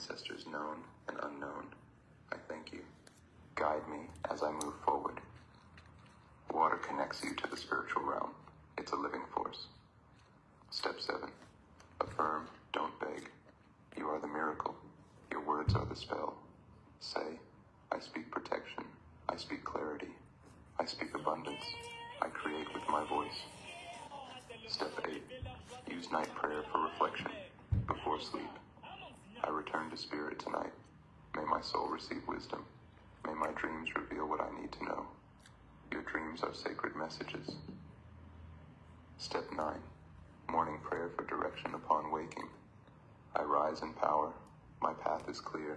ancestors known and unknown, I thank you. Guide me as I move forward. Water connects you to the spiritual realm. It's a living force. Step 7. Affirm, don't beg. You are the miracle. Your words are the spell. Say, I speak protection. I speak clarity. I speak abundance. I create with my voice. Step 8. Use night prayer for reflection. Before sleep. I return to spirit tonight. May my soul receive wisdom. May my dreams reveal what I need to know. Your dreams are sacred messages. Step 9. Morning prayer for direction upon waking. I rise in power. My path is clear.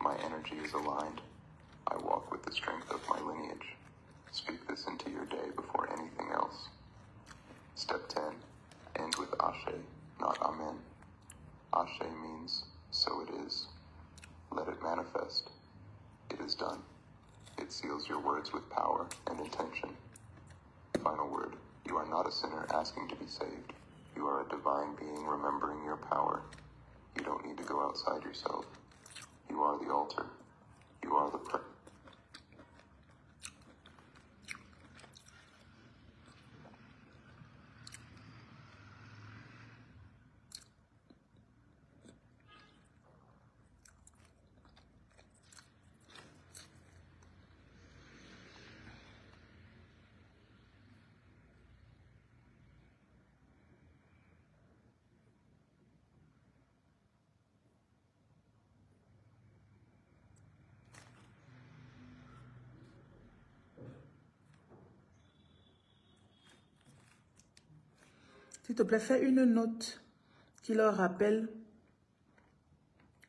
My energy is aligned. I walk with the strength of my lineage. Speak this into your day before anything else. Step 10. End with Ashe, not Amen. Ashe means, so it is. Let it manifest. It is done. It seals your words with power and intention. Final word. You are not a sinner asking to be saved. You are a divine being remembering your power. You don't need to go outside yourself. You are the altar. You are the prayer. S'il te plaît, fais une note qui leur rappelle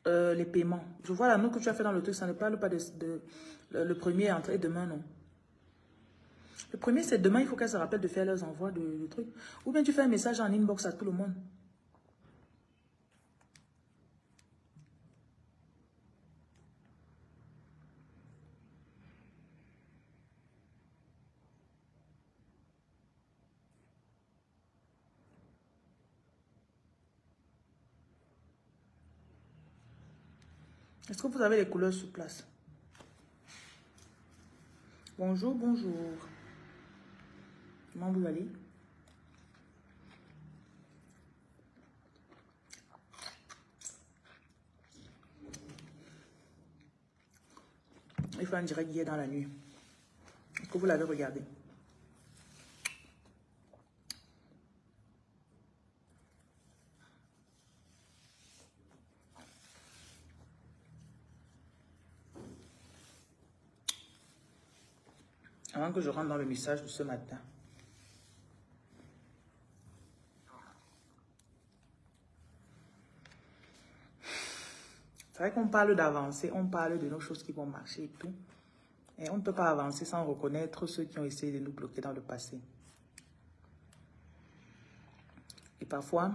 les paiements. Je vois la note que tu as fait dans le truc, ça ne parle pas le premier entrée demain, non. Le premier, c'est demain, il faut qu'elles se rappellent de faire leurs envois de trucs. Ou bien tu fais un message en inbox à tout le monde. Est-ce que vous avez les couleurs sur place? Bonjour, bonjour. Comment vous allez? Il faut un direct hier dans la nuit. Est-ce que vous l'avez regardé? Avant que je rentre dans le message de ce matin. C'est vrai qu'on parle d'avancer, on parle de nos choses qui vont marcher et tout. Et on ne peut pas avancer sans reconnaître ceux qui ont essayé de nous bloquer dans le passé. Et parfois,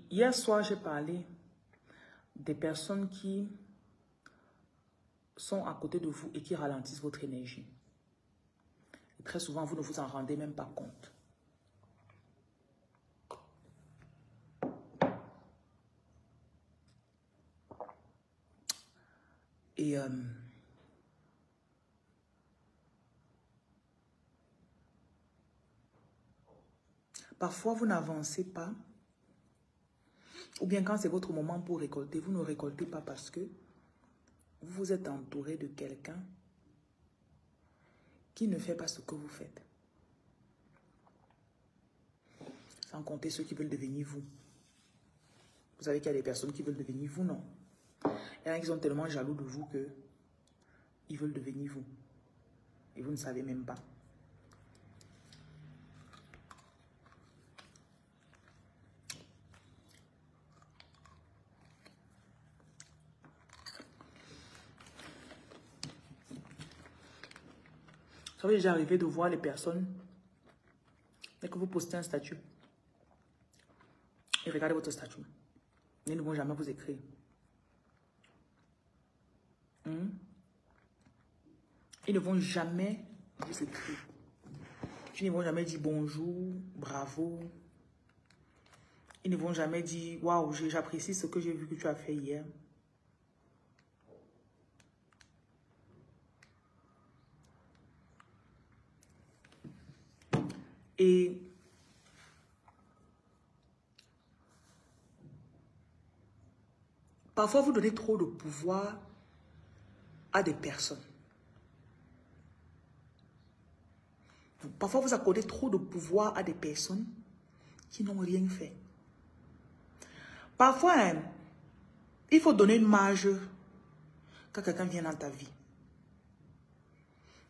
hier soir, j'ai parlé des personnes qui sont à côté de vous et qui ralentissent votre énergie. Et très souvent, vous ne vous en rendez même pas compte. Et parfois, vous n'avancez pas. Ou bien quand c'est votre moment pour récolter, vous ne récoltez pas parce que vous vous êtes entouré de quelqu'un qui ne fait pas ce que vous faites. Sans compter ceux qui veulent devenir vous. Vous savez qu'il y a des personnes qui veulent devenir vous, non? Il y en a qui sont tellement jaloux de vous que ils veulent devenir vous. Et vous ne savez même pas. Ça vous est déjà arrivé de voir les personnes dès que vous postez un statut et regardez votre statut. Ils ne vont jamais vous écrire. Ils ne vont jamais vous écrire. Ils ne vont jamais dire bonjour, bravo. Ils ne vont jamais dire waouh, j'apprécie ce que j'ai vu que tu as fait hier. Et parfois vous donnez trop de pouvoir à des personnes. Parfois vous accordez trop de pouvoir à des personnes qui n'ont rien fait. Parfois, il faut donner une marge quand quelqu'un vient dans ta vie.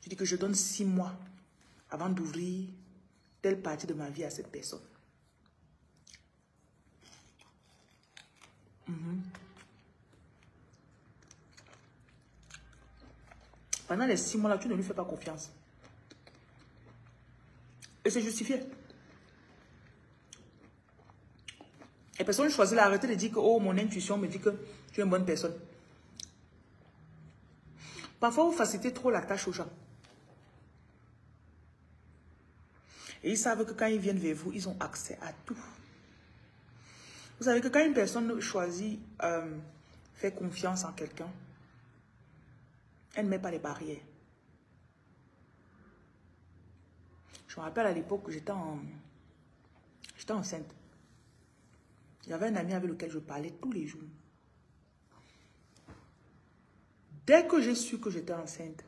Je dis que je donne 6 mois avant d'ouvrir telle partie de ma vie à cette personne. Pendant les 6 mois-là, tu ne lui fais pas confiance. Et c'est justifié. Et personne choisit d'arrêter de dire que oh, mon intuition me dit que tu es une bonne personne. Parfois, vous facilitez trop la tâche aux gens. Et ils savent que quand ils viennent vers vous, ils ont accès à tout. Vous savez que quand une personne choisit, fait confiance en quelqu'un, elle ne met pas les barrières. Je me rappelle à l'époque où j'étais enceinte. J'avais un ami avec lequel je parlais tous les jours. Dès que j'ai su que j'étais enceinte,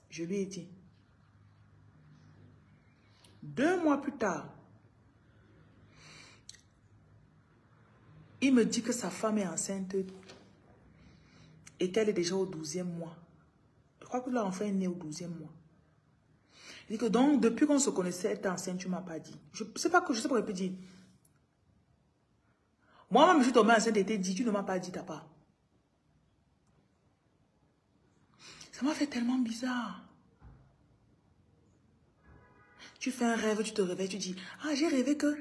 je lui ai dit. 2 mois plus tard, il me dit que sa femme est enceinte et qu'elle est déjà au 12e mois. Je crois que l'enfant est né au 12e mois. Il dit que donc, depuis qu'on se connaissait, elle était enceinte, tu ne m'as pas dit. Je sais pas pourquoi il peut dire. Moi-même, je suis tombée enceinte et t'ai dit, tu ne m'as pas dit ta part. Ça m'a fait tellement bizarre. Tu fais un rêve, tu te réveilles, tu dis, ah, j'ai rêvé que...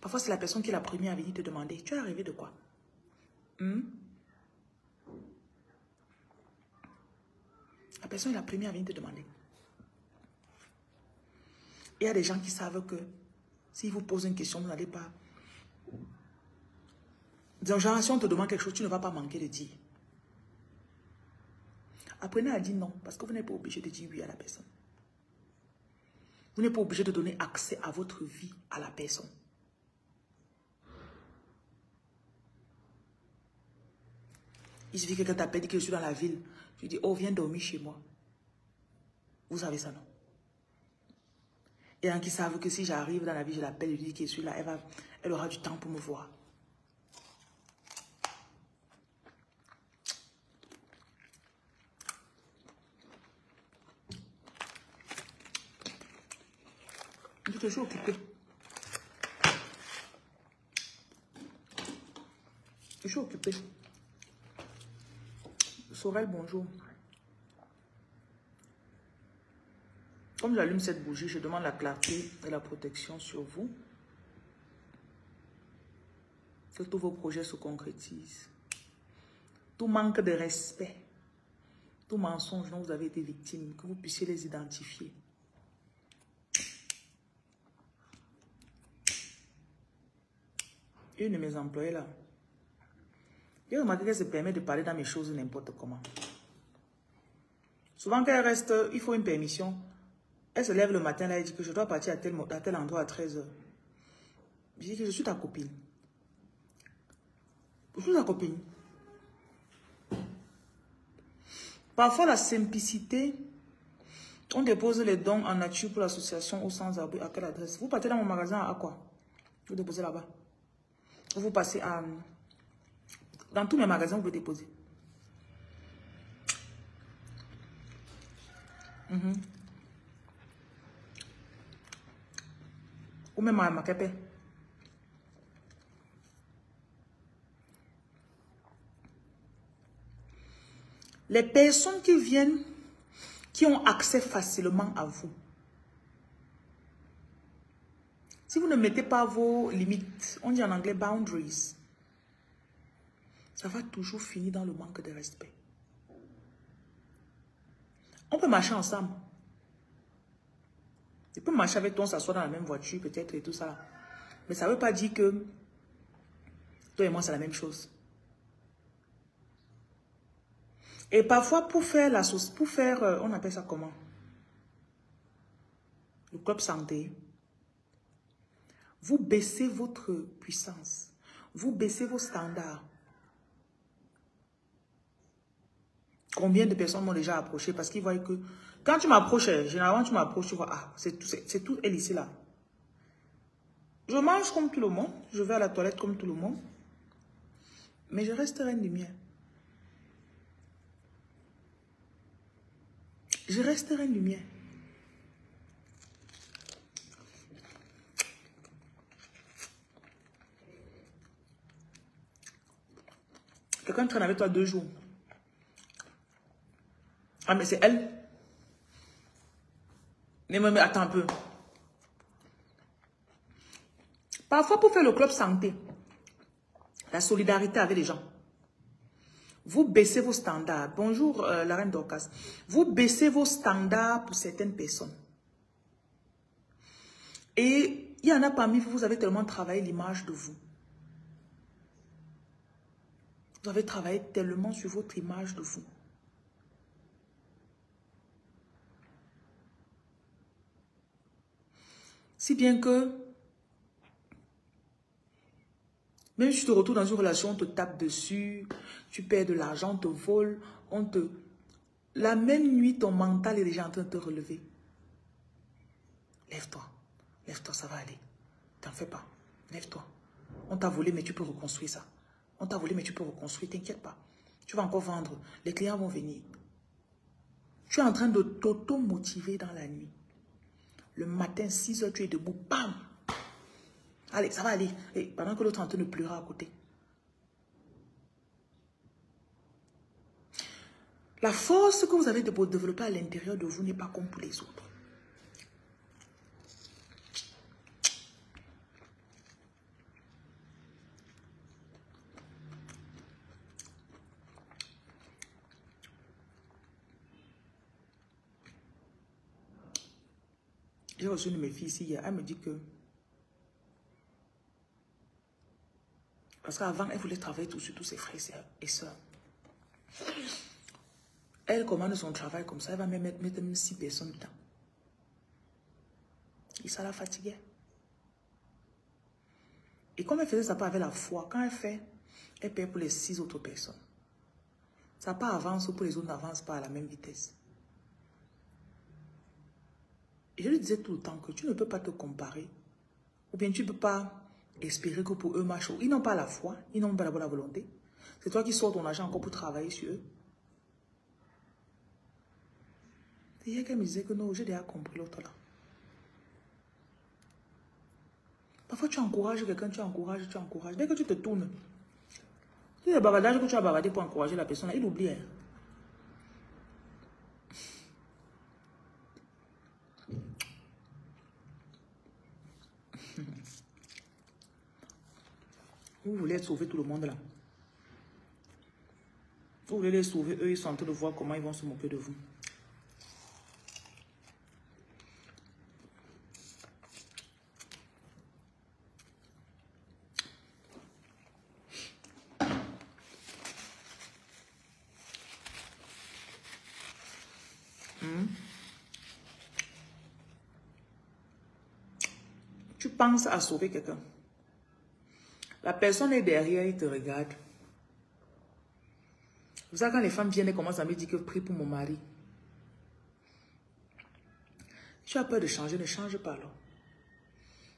Parfois, c'est la personne qui est la première à venir te demander, tu as rêvé de quoi? La personne est la première à venir te demander. Il y a des gens qui savent que s'ils vous posent une question, vous n'allez pas... Donc, genre, si on te demande quelque chose, tu ne vas pas manquer de dire. Apprenez à dire non, parce que vous n'êtes pas obligé de dire oui à la personne. Vous n'êtes pas obligé de donner accès à votre vie à la personne. Il suffit que quelqu'un t'appelle, dit que je suis dans la ville. Tu dis, oh, viens dormir chez moi. Vous savez ça, non? Il y en a qui savent que si j'arrive dans la ville, je l'appelle, je lui dis que je suis là, elle aura du temps pour me voir. Je suis occupée. Je suis occupée. Sorel, bonjour. Comme j'allume cette bougie, je demande la clarté et la protection sur vous. Que tous vos projets se concrétisent. Tout manque de respect, tout mensonge dont vous avez été victime, que vous puissiez les identifier. Une de mes employées là, j'ai remarqué qu'elle se permet de parler dans mes choses n'importe comment. Souvent quand elle reste, il faut une permission. Elle se lève le matin là et dit que je dois partir à tel endroit à 13h. Je dis que je suis ta copine. Je suis ta copine. Parfois la simplicité, on dépose les dons en nature pour l'association au sans-abri. À quelle adresse? Vous partez dans mon magasin à quoi? Vous déposez là-bas. Vous passez à... Dans tous mes magasins, vous pouvez déposer. Ou même à Makepe. Les personnes qui viennent, qui ont accès facilement à vous. Si vous ne mettez pas vos limites, on dit en anglais boundaries, ça va toujours finir dans le manque de respect. On peut marcher ensemble. Je peux marcher avec toi, on s'assoit dans la même voiture peut-être et tout ça. Mais ça ne veut pas dire que toi et moi c'est la même chose. Et parfois pour faire la sauce, on appelle ça comment? Le club santé. Vous baissez votre puissance. Vous baissez vos standards. Combien de personnes m'ont déjà approché parce qu'ils voient que quand tu m'approches, généralement tu m'approches, tu vois, ah, c'est tout elle ici là. Je mange comme tout le monde, je vais à la toilette comme tout le monde, mais je reste reine lumière. Je reste reine lumière. Quelqu'un traîne avec toi 2 jours. Ah, mais c'est elle. Mais attends un peu. Parfois, pour faire le club santé, la solidarité avec les gens, vous baissez vos standards. Bonjour, la reine Dorcas. Vous baissez vos standards pour certaines personnes. Et il y en a parmi vous, vous avez tellement travaillé l'image de vous. Vous avez travaillé tellement sur votre image de vous. Si bien que, même si tu te retrouves dans une relation, on te tape dessus, tu perds de l'argent, on te vole, la même nuit, ton mental est déjà en train de te relever. Lève-toi, ça va aller. T'en fais pas, lève-toi. On t'a volé, mais tu peux reconstruire ça. On t'a volé, mais tu peux reconstruire, t'inquiète pas. Tu vas encore vendre, les clients vont venir. Tu es en train de t'auto-motiver dans la nuit. Le matin, 6 heures, tu es debout, bam! Allez, ça va aller. Et pendant que l'autre est en train de pleurer à côté. La force que vous avez développée à l'intérieur de vous n'est pas comme pour les autres. J'ai reçu une de mes filles ici hier. Elle me dit que... Parce qu'avant, elle voulait travailler sur tous ses frères et sœurs. Elle commande son travail comme ça. Elle va même mettre même 6 personnes dedans. Et ça la fatiguait. Et comme elle faisait ça pas avec la foi, quand elle fait, elle paie pour les 6 autres personnes. Ça pas avance pour les autres n'avance pas à la même vitesse. Et je lui disais tout le temps que tu ne peux pas te comparer. Ou bien tu ne peux pas espérer que pour eux marche. Ils n'ont pas la foi, ils n'ont pas la bonne volonté. C'est toi qui sors ton argent encore pour travailler sur eux. Et hier qu'elle me disait que non, j'ai déjà compris l'autre là. Parfois tu encourages quelqu'un, tu encourages. Dès que tu te tournes, c'est le bavardage que tu as bavardé pour encourager la personne, il oublie. Hein. Vous voulez sauver tout le monde là. Vous voulez les sauver, eux ils sont en train de voir comment ils vont se moquer de vous. Tu penses à sauver quelqu'un. La personne est derrière, il te regarde. Vous savez, quand les femmes viennent et commencent à me dire que prie pour mon mari. Tu as peur de changer, ne change pas alors.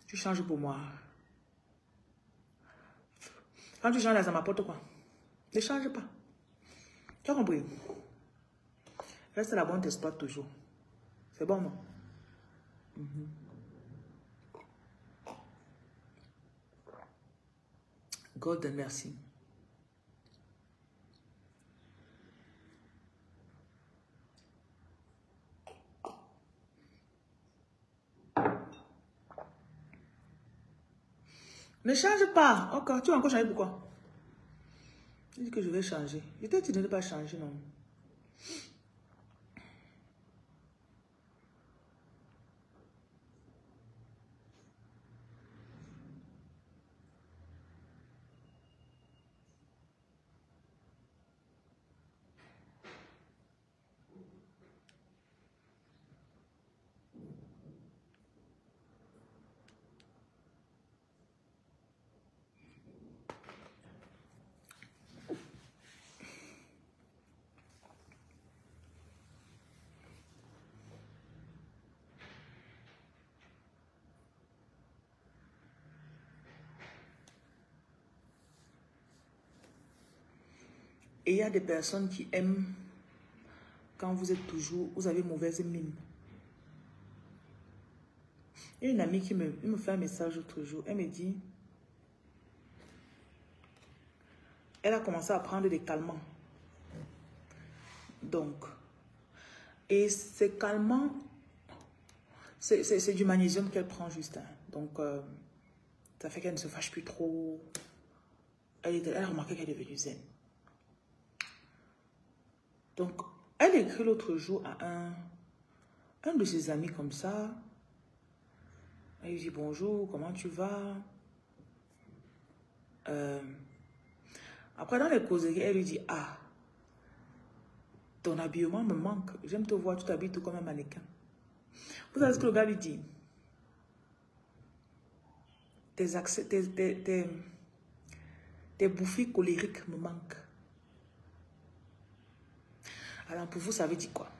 Tu changes pour moi. Quand tu changes, ça m'apporte quoi? Ne change pas. Tu as compris? Reste là-bas, on t'exploite toujours. C'est bon, non? God, merci. Ne change pas. Ok, tu vas encore changer pourquoi? Je dis que je vais changer. Je t'ai dit de ne pas changer, non? Et il y a des personnes qui aiment quand vous êtes toujours, vous avez mauvaise mine. Il y a une amie qui me fait un message l'autre jour. Elle me dit, elle a commencé à prendre des calmants. Donc, et ces calmants, c'est du magnésium qu'elle prend juste. Hein. Donc, ça fait qu'elle ne se fâche plus trop. Elle a remarqué qu'elle est devenue zen. Donc, elle écrit l'autre jour à un de ses amis comme ça. Elle lui dit bonjour, comment tu vas? Après, dans les causeries, elle lui dit, ah, ton habillement me manque. J'aime te voir, tu t'habilles tout comme un mannequin. Vous savez ce que le gars lui dit? Tes bouffées colériques me manquent. Alors, pour vous, ça veut dire quoi?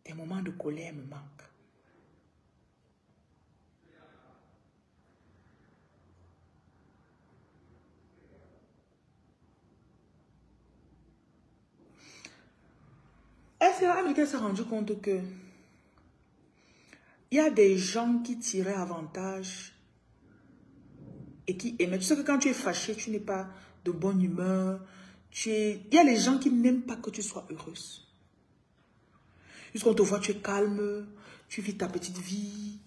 Tes moments de colère me manquent. Elle s'est rendu compte que il y a des gens qui tiraient avantage et qui aimaient. Tu sais que quand tu es fâché, tu n'es pas de bonne humeur. Il y a les gens qui n'aiment pas que tu sois heureuse. Jusqu'on te voit, tu es calme, tu vis ta petite vie.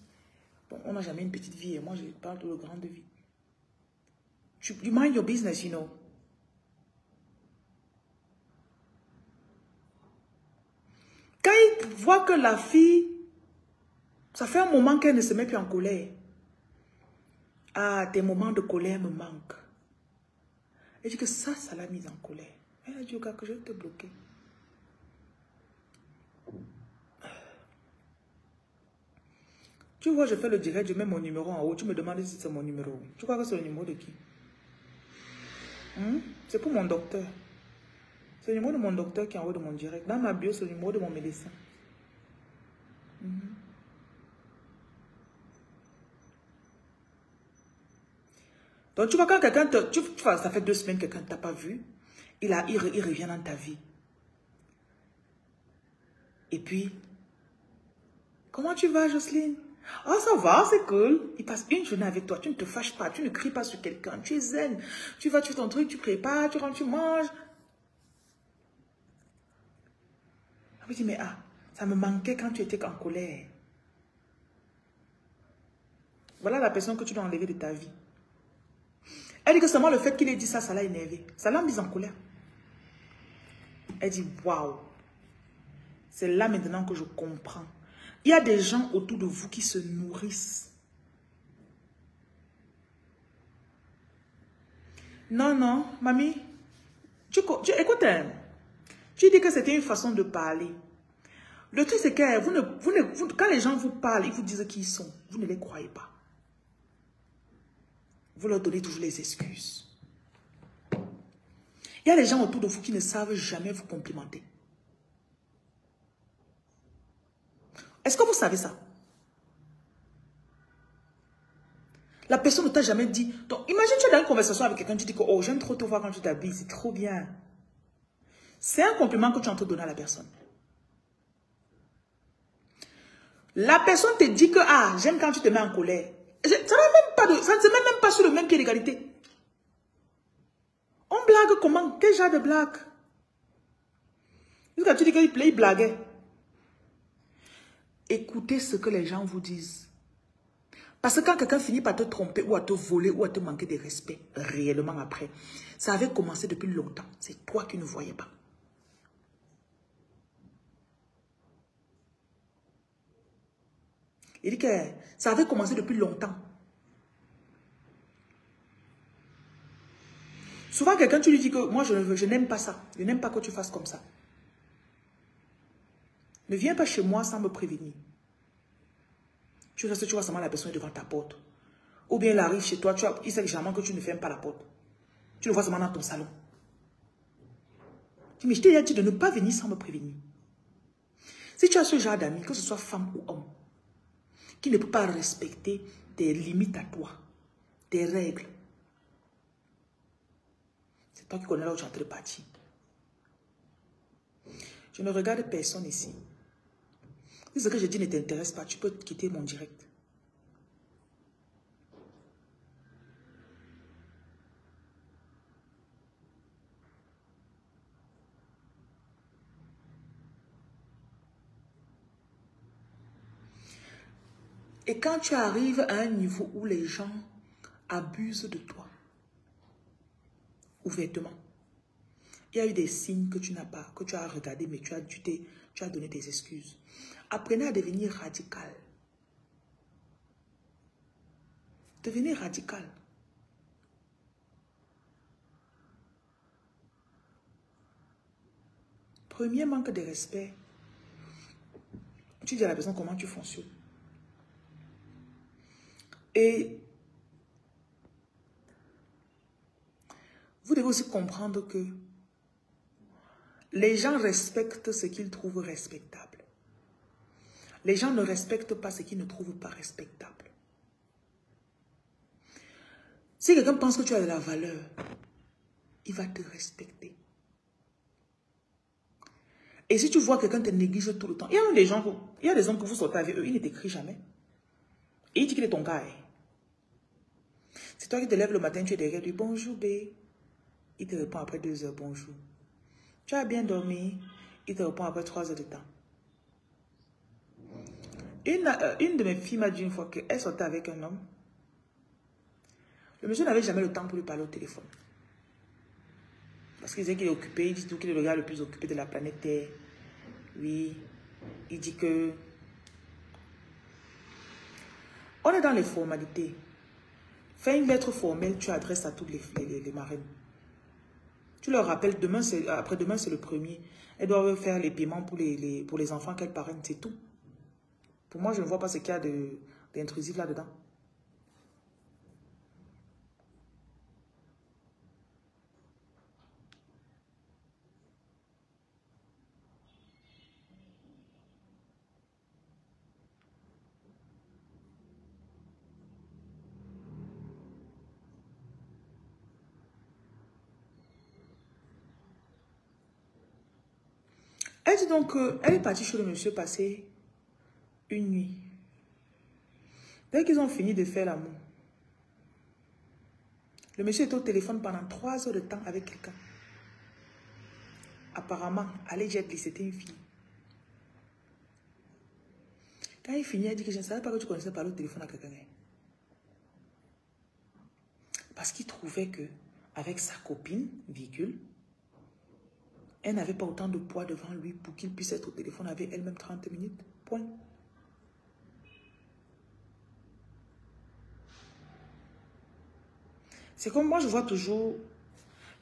Bon, on n'a jamais une petite vie et moi, je parle de grande vie. You mind your business, you know. Quand il voit que la fille, ça fait un moment qu'elle ne se met plus en colère. Ah, tes moments de colère me manquent. Elle dit que ça l'a mise en colère. Elle a dit au gars que je vais te bloquer. Tu vois, je fais le direct, je mets mon numéro en haut. Tu me demandes si c'est mon numéro. Tu crois que c'est le numéro de qui? C'est pour mon docteur. C'est le numéro de mon docteur qui est en haut de mon direct. Dans ma bio, c'est le numéro de mon médecin. Donc, tu vois, quand quelqu'un te... Tu vois, ça fait 2 semaines que quelqu'un ne t'a pas vu. Il revient dans ta vie. Et puis, comment tu vas, Jocelyne? Oh, ça va, c'est cool. Il passe une journée avec toi. Tu ne te fâches pas. Tu ne cries pas sur quelqu'un. Tu es zen. Tu vas, tu fais ton truc, tu prépares, tu rentres, tu manges. Elle me dit, mais ah, ça me manquait quand tu étais en colère. Voilà la personne que tu dois enlever de ta vie. Elle dit que seulement le fait qu'il ait dit ça, ça l'a énervé. Ça l'a mise en colère. Elle dit, waouh. C'est là maintenant que je comprends. Il y a des gens autour de vous qui se nourrissent. Non, non, mamie. Écoute, tu dis que c'était une façon de parler. Le truc, c'est que quand les gens vous parlent, ils vous disent qui ils sont. Vous ne les croyez pas. Vous leur donnez toujours les excuses. Il y a des gens autour de vous qui ne savent jamais vous complimenter. Est-ce que vous savez ça? La personne ne t'a jamais dit. Donc, imagine tu es dans une conversation avec quelqu'un, tu dis que oh, j'aime trop te voir quand tu t'habilles, c'est trop bien. C'est un compliment que tu es en train de donner à la personne. La personne te dit que ah, j'aime quand tu te mets en colère. Ça ne se met même pas sur le même pied d'égalité. On blague comment? Quel genre de blague? Jusqu'à tu dis qu'il blaguait. Écoutez ce que les gens vous disent. Parce que quand quelqu'un finit par te tromper ou à te voler ou à te manquer de respect, réellement après, ça avait commencé depuis longtemps. C'est toi qui ne voyais pas. Il dit que ça avait commencé depuis longtemps. Souvent, quelqu'un, tu lui dis que moi, je n'aime pas ça. Je n'aime pas que tu fasses comme ça. Ne viens pas chez moi sans me prévenir. Tu restes, tu vois seulement la personne devant ta porte. Ou bien il arrive chez toi, il sait généralement que tu ne fermes pas la porte. Tu le vois seulement dans ton salon. Mais je t'ai déjà dit de ne pas venir sans me prévenir. Si tu as ce genre d'amis, que ce soit femme ou homme, qui ne peut pas respecter tes limites à toi, tes règles, c'est toi qui connais là où tu es en train de partir. Je ne regarde personne ici. Si ce que je dis ne t'intéresse pas, tu peux quitter mon direct. Et quand tu arrives à un niveau où les gens abusent de toi, ouvertement, il y a eu des signes que tu n'as pas, que tu as regardé, mais tu as donné tes excuses. Apprenez à devenir radical. Devenez radical. Premier manque de respect. Tu dis à la personne comment tu fonctionnes. Et vous devez aussi comprendre que les gens respectent ce qu'ils trouvent respectable. Les gens ne respectent pas ce qu'ils ne trouvent pas respectable. Si quelqu'un pense que tu as de la valeur, il va te respecter. Et si tu vois quelqu'un te néglige tout le temps, il y a des gens, il y a des hommes que vous sortez avec eux, ils ne t'écrivent jamais. Et il dit qu'il est ton gars. C'est toi qui te lèves le matin, tu es derrière lui, bonjour bé. Il te répond après 2 heures, bonjour. Tu as bien dormi? Il te répond après 3 heures de temps. Une de mes filles m'a dit une fois qu'elle sortait avec un homme. Le monsieur n'avait jamais le temps pour lui parler au téléphone. Parce qu'il disait qu'il est occupé, il dit tout qu'il est le gars le plus occupé de la planète Terre. Oui, il dit que... On est dans les formalités. Fais une lettre formelle, tu adresses à toutes les marraines. Tu leur rappelles, après-demain c'est le 1er. Elles doivent faire les paiements pour les enfants qu'elles parrainent, c'est tout. Pour moi, je ne vois pas ce qu'il y a d'intrusif là-dedans. Elle dit donc qu'elle est partie chez le monsieur passer une nuit. Dès qu'ils ont fini de faire l'amour, le monsieur était au téléphone pendant 3 heures de temps avec quelqu'un. Apparemment, allegedly, c'était une fille. Quand il finit, elle dit que je ne savais pas que tu connaissais parler au téléphone à quelqu'un. Parce qu'il trouvait que avec sa copine, virgule, elle n'avait pas autant de poids devant lui pour qu'il puisse être au téléphone avec elle-même 30 minutes. Point. C'est comme moi, je vois toujours...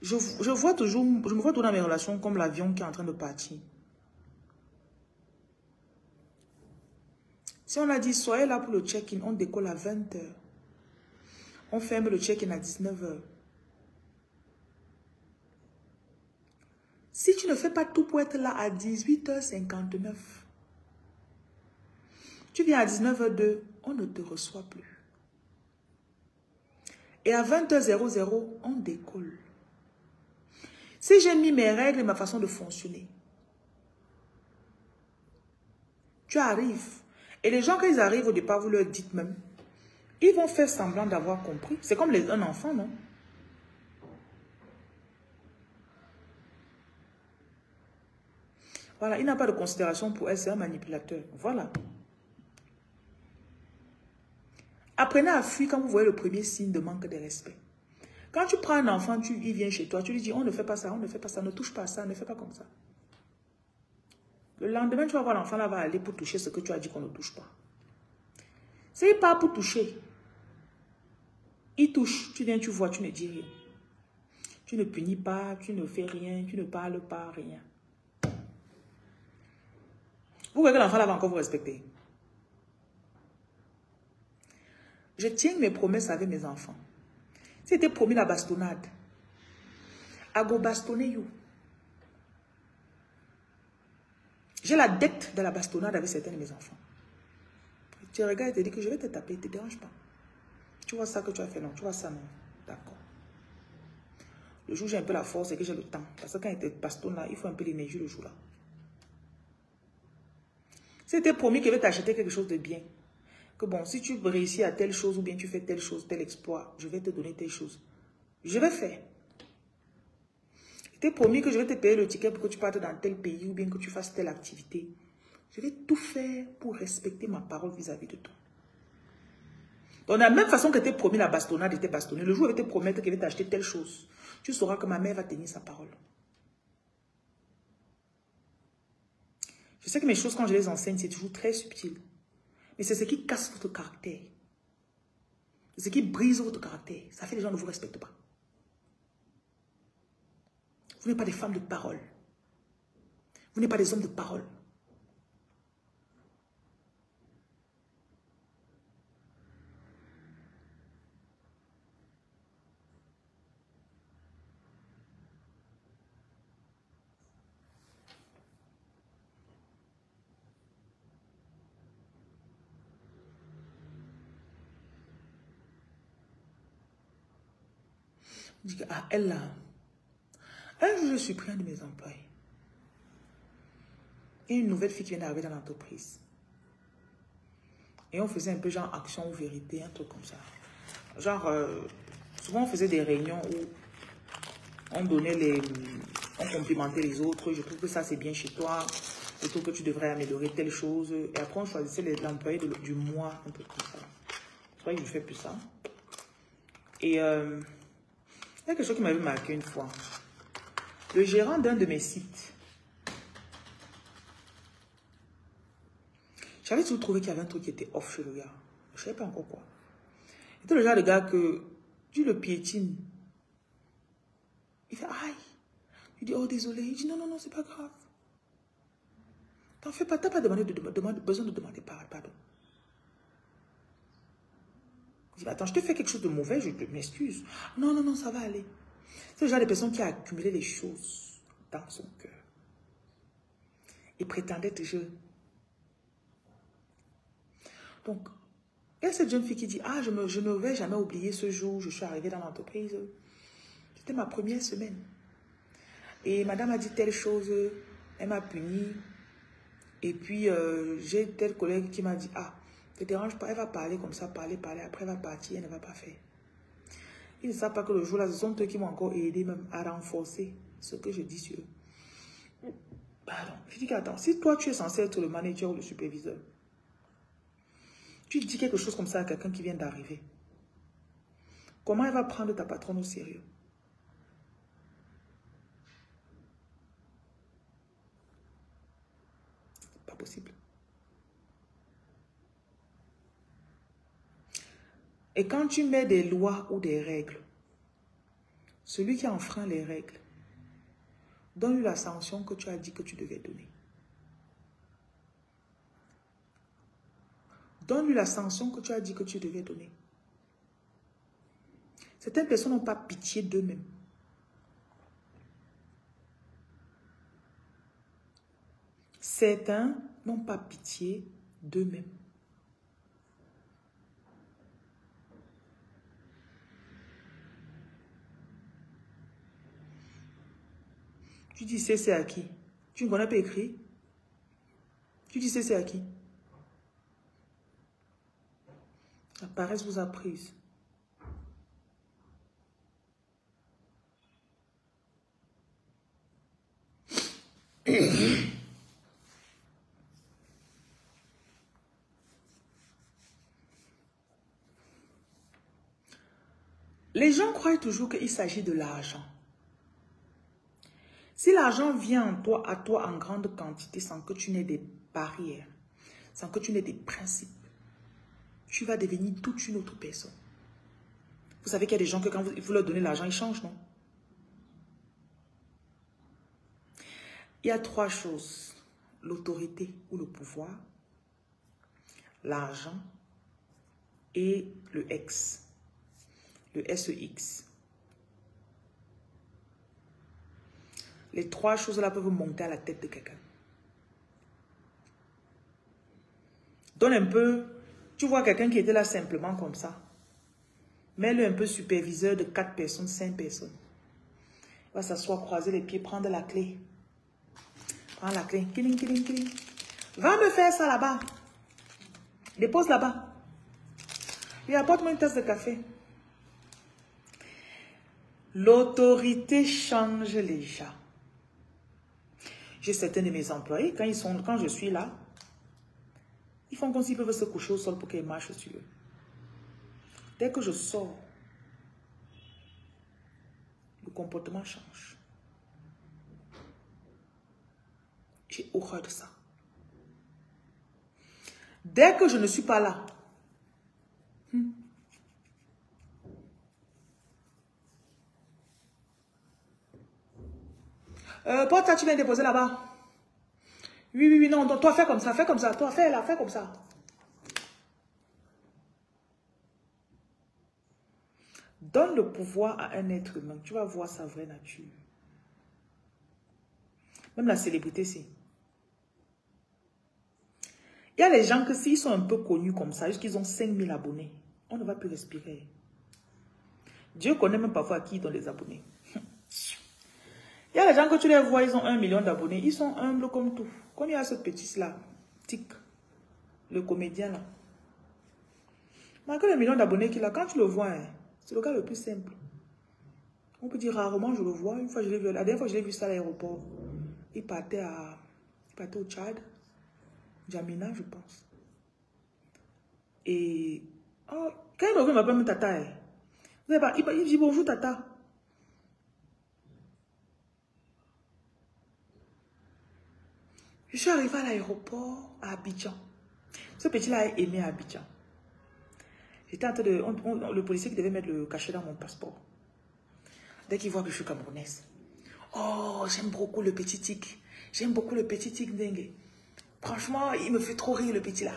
Je me vois toujours dans mes relations comme l'avion qui est en train de partir. Si on a dit, soyez là pour le check-in, on décolle à 20 h. On ferme le check-in à 19 h. Si tu ne fais pas tout pour être là à 18 h 59, tu viens à 19 h 02, on ne te reçoit plus. Et à 20 h 00, on décolle. Si j'ai mis mes règles et ma façon de fonctionner, tu arrives. Et les gens, quand ils arrivent au départ, vous leur dites même, ils vont faire semblant d'avoir compris. C'est comme un enfant, non? Voilà, il n'a pas de considération pour elle, c'est un manipulateur. Voilà. Apprenez à fuir quand vous voyez le premier signe de manque de respect. Quand tu prends un enfant, il vient chez toi, tu lui dis, on ne fait pas ça, on ne fait pas ça, ne touche pas à ça, ne fais pas comme ça. Le lendemain, tu vas voir l'enfant là va aller pour toucher ce que tu as dit qu'on ne touche pas. S'il part pour toucher, il touche, tu viens, tu vois, tu ne dis rien. Tu ne punis pas, tu ne fais rien, tu ne parles pas, rien. Vous voyez que l'enfant là va encore vous respecter. Je tiens mes promesses avec mes enfants. C'était promis la bastonnade. I go bastonner you. J'ai la dette de la bastonnade avec certains de mes enfants. Tu regardes et te dis que je vais te taper, ne te dérange pas. Tu vois ça que tu as fait, non? Tu vois ça, non? D'accord. Le jour où j'ai un peu la force et que j'ai le temps. Parce que quand il te bastonne là, il faut un peu d'énergie le jour là. C'était promis qu'il va t'acheter quelque chose de bien. Que bon, si tu réussis à telle chose ou bien tu fais telle chose, tel exploit, je vais te donner telle chose. Je vais faire. C'était promis que je vais te payer le ticket pour que tu partes dans tel pays ou bien que tu fasses telle activité. Je vais tout faire pour respecter ma parole vis-à-vis de toi. Donc, de la même façon que tu promis la bastonnade, était bastonné. Le jour où je vais te promettre qu'il va t'acheter telle chose, tu sauras que ma mère va tenir sa parole. Je sais que mes choses, quand je les enseigne, c'est toujours très subtil. Mais c'est ce qui casse votre caractère. C'est ce qui brise votre caractère. Ça fait que les gens ne vous respectent pas. Vous n'êtes pas des femmes de parole. Vous n'êtes pas des hommes de parole. Je dis, ah, elle là. Un jour, je suis pris un de mes employés. Et une nouvelle fille qui vient d'arriver dans l'entreprise. Et on faisait un peu genre action ou vérité, un truc comme ça. Genre, souvent on faisait des réunions où on donnait les... On complimentait les autres. Je trouve que ça c'est bien chez toi. Je trouve que tu devrais améliorer telle chose. Et après on choisissait l'employé du mois, un peu comme ça. C'est vrai que je ne fais plus ça. Et il y a quelque chose qui m'avait marqué une fois. Le gérant d'un de mes sites, j'avais toujours trouvé qu'il y avait un truc qui était off chez le gars. Je ne savais pas encore quoi. C'était le genre de gars que tu le piétines. Il fait aïe. Tu dis oh désolé. Il dit non, non, non, c'est pas grave. T'en fais pas, t'as pas besoin de demander pardon. Il dit attends, je te fais quelque chose de mauvais, je m'excuse. Non, non, non, ça va aller. C'est le genre de personne qui a accumulé les choses dans son cœur. Il prétendait toujours. Donc, il y a cette jeune fille qui dit, ah, je ne vais jamais oublier ce jour où je suis arrivée dans l'entreprise. C'était ma première semaine. Et madame a dit telle chose, elle m'a puni. Et puis, j'ai tel collègue qui m'a dit, ah, ne te dérange pas, elle va parler comme ça, parler, après elle va partir, elle ne va pas faire. Ils ne savent pas que le jour-là, ce sont eux qui m'ont encore aidé même à renforcer ce que je dis sur eux. Pardon. Je dis qu'attends, si toi tu es censé être le manager ou le superviseur, tu dis quelque chose comme ça à quelqu'un qui vient d'arriver, comment elle va prendre ta patronne au sérieux? C'est pas possible. Et quand tu mets des lois ou des règles, celui qui enfreint les règles, donne-lui la sanction que tu as dit que tu devais donner. Donne-lui la sanction que tu as dit que tu devais donner. Certaines personnes n'ont pas pitié d'eux-mêmes. Certains n'ont pas pitié d'eux-mêmes. Tu dis c'est à qui? Tu ne connais pas écrit? Tu dis c'est à qui? La paresse vous a prise. Les gens croient toujours qu'il s'agit de l'argent. Si l'argent vient à toi en grande quantité sans que tu n'aies des barrières, sans que tu n'aies des principes, tu vas devenir toute une autre personne. Vous savez qu'il y a des gens que quand vous leur donnez l'argent, ils changent, non? Il y a 3 choses. L'autorité ou le pouvoir, l'argent et le X. Le SEX. Les 3 choses-là peuvent monter à la tête de quelqu'un. Donne un peu, tu vois quelqu'un qui était là simplement comme ça. Mets-le un peu superviseur de 4 personnes, 5 personnes. Il va s'asseoir, croiser les pieds, prendre la clé. Prends la clé. Kiling, kiling, kiling. Va me faire ça là-bas. Dépose là-bas. Lui apporte-moi une tasse de café. L'autorité change les gens. J'ai certains de mes employés, quand je suis là, ils font comme s'ils peuvent se coucher au sol pour qu'ils marchent sur eux. Dès que je sors, le comportement change. J'ai horreur de ça. Dès que je ne suis pas là, Porte, tu viens déposer là-bas. Oui, non, toi fais comme ça, toi fais là, fais comme ça. Donne le pouvoir à un être humain, tu vas voir sa vraie nature. Même la célébrité, c'est. Il y a les gens que s'ils sont un peu connus comme ça, jusqu'ils ont 5000 abonnés, on ne va plus respirer. Dieu connaît même parfois à qui ils donnent les abonnés. Il y a les gens que tu les vois, ils ont 1 million d'abonnés, ils sont humbles comme tout. Comme il y a ce petit-là, Tic, le comédien là. Malgré le million d'abonnés qu'il a, quand tu le vois, hein, c'est le gars le plus simple. On peut dire rarement, je le vois. Une fois, je l'ai vu, la dernière fois, je l'ai vu ça à l'aéroport. Il partait au Tchad, Djamena, je pense. Et quand il me voit, il m'appelle mon tata. Hein. Il dit bonjour tata. Je suis arrivée à l'aéroport à Abidjan. Ce petit-là a aimé Abidjan. J'étais en train de... le policier qui devait mettre le cachet dans mon passeport. Dès qu'il voit que je suis camerounaise. Oh, j'aime beaucoup le petit tic. J'aime beaucoup le petit tic dingue. Franchement, il me fait trop rire le petit là.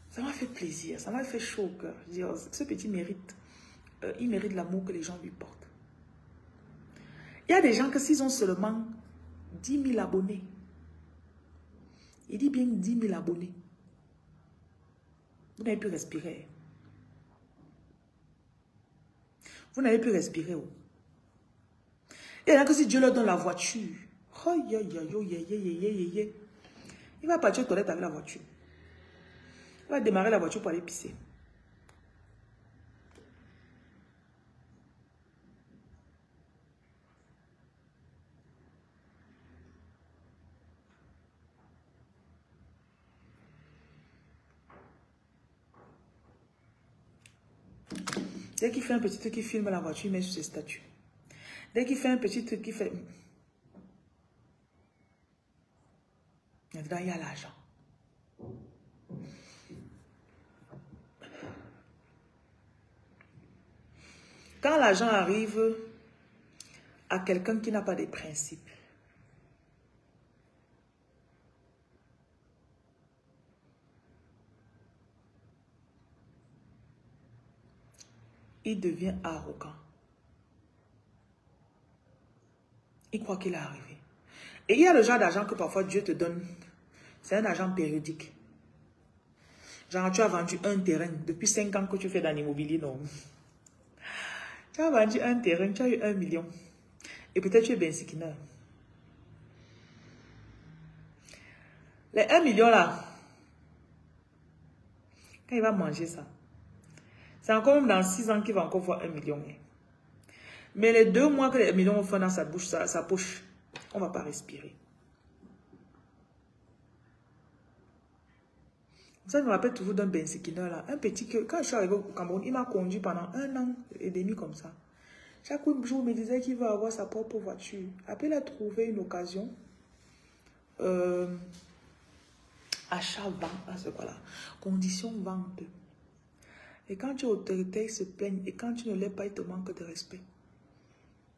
Ça m'a fait plaisir. Ça m'a fait chaud au cœur. Je dis, oh, ce petit mérite. Il mérite l'amour que les gens lui portent. Il y a des gens que s'ils ont seulement 10 000 abonnés. Il dit bien 10 000 abonnés. Vous n'avez plus respirer. Vous n'avez plus respirer. Oh. Il y en a que si Dieu leur donne la voiture, il va partir aux toilettes avec la voiture. Il va démarrer la voiture pour aller pisser. Dès qu'il fait un petit truc, il filme la voiture, il met sur ses statuts. Dès qu'il fait un petit truc, il fait... Maintenant, il y a l'argent. Quand l'argent arrive à quelqu'un qui n'a pas de principes, il devient arrogant. Il croit qu'il est arrivé. Et il y a le genre d'argent que parfois Dieu te donne. C'est un argent périodique. Genre, tu as vendu un terrain depuis 5 ans que tu fais dans l'immobilier, non? Tu as vendu un terrain, tu as eu 1 million. Et peut-être tu es bien sikineur. Les 1 million là, quand il va manger ça, c'est encore même dans 6 ans qu'il va encore voir 1 million. Mais les 2 mois que les 1 million vont faire dans sa bouche, sa poche, on ne va pas respirer. Ça me rappelle toujours d'un bensikineur là. Un petit que, quand je suis arrivé au Cameroun, il m'a conduit pendant 1 an et demi comme ça. Chaque jour, il me disait qu'il veut avoir sa propre voiture. Après, il a trouvé une occasion. Achat-vente, c'est quoi là? Condition-vente. Et quand tu es autoritaire, ils se plaignent. Et quand tu ne l'es pas, ils te manquent de respect.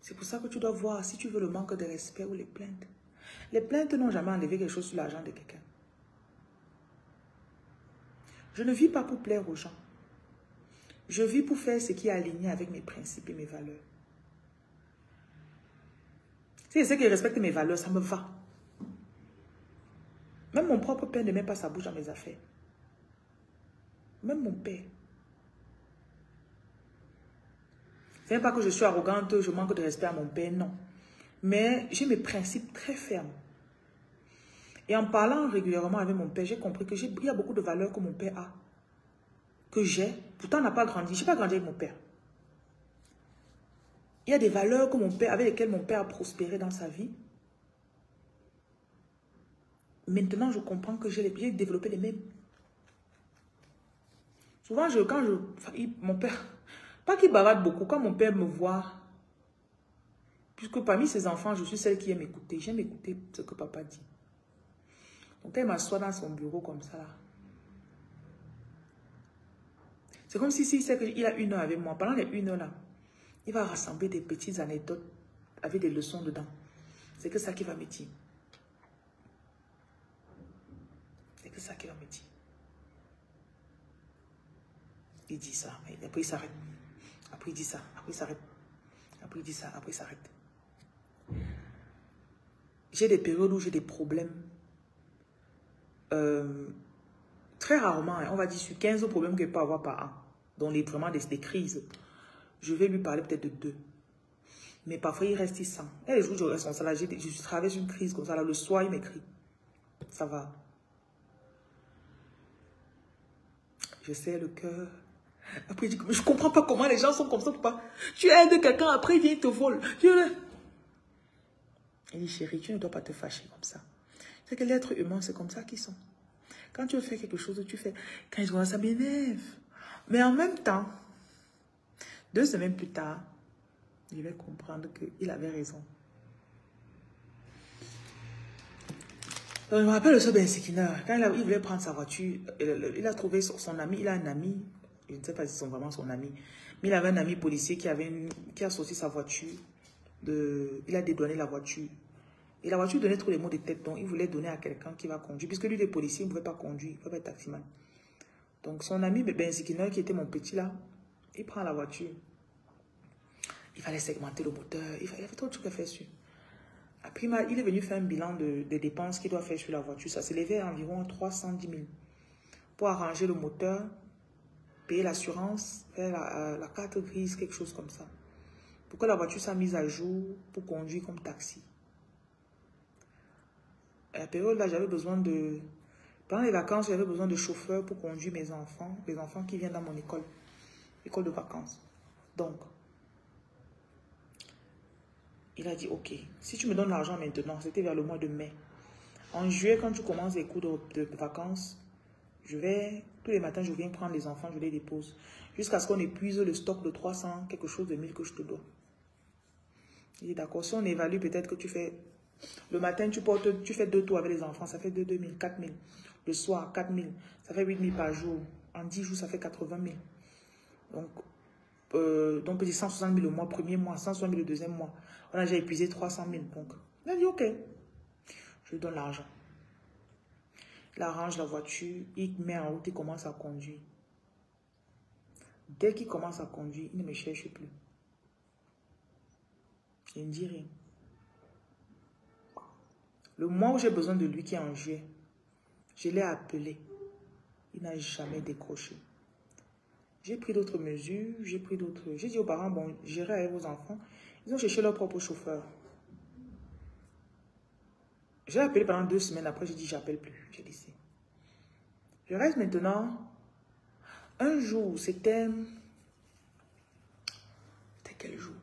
C'est pour ça que tu dois voir si tu veux le manque de respect ou les plaintes. Les plaintes n'ont jamais enlevé quelque chose sur l'argent de quelqu'un. Je ne vis pas pour plaire aux gens. Je vis pour faire ce qui est aligné avec mes principes et mes valeurs. Si je sais qu'il respecte mes valeurs, ça me va. Même mon propre père ne met pas sa bouche dans mes affaires. Même mon père. Ce n'est pas que je suis arrogante, je manque de respect à mon père, non. Mais j'ai mes principes très fermes. Et en parlant régulièrement avec mon père, j'ai compris qu'il y a beaucoup de valeurs que mon père a. Que j'ai. Pourtant, on n'a pas grandi. Je n'ai pas grandi avec mon père. Il y a des valeurs que mon père, avec lesquelles mon père a prospéré dans sa vie. Maintenant, je comprends que j'ai développé les mêmes. Souvent, mon père, pas qu'il bavarde beaucoup, quand mon père me voit, puisque parmi ses enfants, je suis celle qui aime écouter. J'aime écouter ce que papa dit. Donc, quand il m'assoit dans son bureau comme ça, là, c'est comme s'il sait qu'il a 1 heure avec moi. Pendant les 1 heure là, il va rassembler des petites anecdotes avec des leçons dedans. C'est que ça qui va me dire. C'est que ça qui va me dire. Il dit ça, après il s'arrête. Après il dit ça, après il s'arrête. Après il dit ça, après il s'arrête. J'ai des périodes où j'ai des problèmes. Très rarement, on va dire sur 15 problèmes qu'il peut avoir par an, dont vraiment des crises. Je vais lui parler peut-être de 2. Mais parfois, il reste, il sent. Et les jours où je reste en salle, je traverse une crise comme ça. Là, le soir, il m'écrit. Ça va. Je sais le cœur. Après, il dit, je ne comprends pas comment les gens sont comme ça. Pas. Tu aides quelqu'un, après, il vient, il te vole. Il dit, chérie, tu ne dois pas te fâcher comme ça. C'est que l'être humain, c'est comme ça qu'ils sont. Quand tu veux faire quelque chose, tu fais. Quand je vois ça m'énerve. Mais en même temps, 2 semaines plus tard, je vais comprendre qu'il avait raison. Donc, je me rappelle le soir Bensikina, quand il voulait prendre sa voiture, il a trouvé son ami, il a un ami, je ne sais pas si c'est vraiment son ami, mais il avait un ami policier qui a sorti sa voiture, il a dédouané la voiture. Et la voiture donnait trop les mots de tête, donc il voulait donner à quelqu'un qui va conduire, puisque lui, les policiers, il ne pouvait pas conduire, il ne pouvait pas être taximan. Donc son ami Bensikina, qui était mon petit là, il prend la voiture. Il fallait segmenter le moteur, il y avait trop de trucs à faire dessus. Après, il est venu faire un bilan des dépenses qu'il doit faire sur la voiture. Ça s'élevait à environ 310 000. Pour arranger le moteur, payer l'assurance, faire la carte grise, quelque chose comme ça. Pour que la voiture soit mise à jour pour conduire comme taxi. À la période là, j'avais besoin de... Pendant les vacances, j'avais besoin de chauffeurs pour conduire mes enfants. Les enfants qui viennent dans mon école. École de vacances. Donc... Il a dit, ok, si tu me donnes l'argent maintenant, c'était vers le mois de mai. En juillet, quand tu commences les cours de vacances, tous les matins, je viens prendre les enfants, je les dépose. Jusqu'à ce qu'on épuise le stock de 300, quelque chose de 1000 que je te dois. Il dit, d'accord, si on évalue peut-être que tu fais, le matin, tu fais 2 tours avec les enfants, ça fait 2 000, 4 000. Le soir, 4 000, ça fait 8 000 par jour. En 10 jours, ça fait 80 000. Donc, petit 160 000 le mois, premier mois, 160 000 le deuxième mois. On a déjà épuisé 300 000. Donc, il a dit, ok, je lui donne l'argent. Il arrange la voiture, il met en route, il commence à conduire. Dès qu'il commence à conduire, il ne me cherche plus. Il ne dit rien. Le mois où j'ai besoin de lui, qui est en juillet, je l'ai appelé. Il n'a jamais décroché. J'ai pris d'autres mesures, j'ai dit aux parents, bon, j'irai avec vos enfants. Ils ont cherché leur propre chauffeur. J'ai appelé pendant 2 semaines, après j'ai dit, j'appelle plus, j'ai laissé. Je reste maintenant, un jour, c'était quel jour?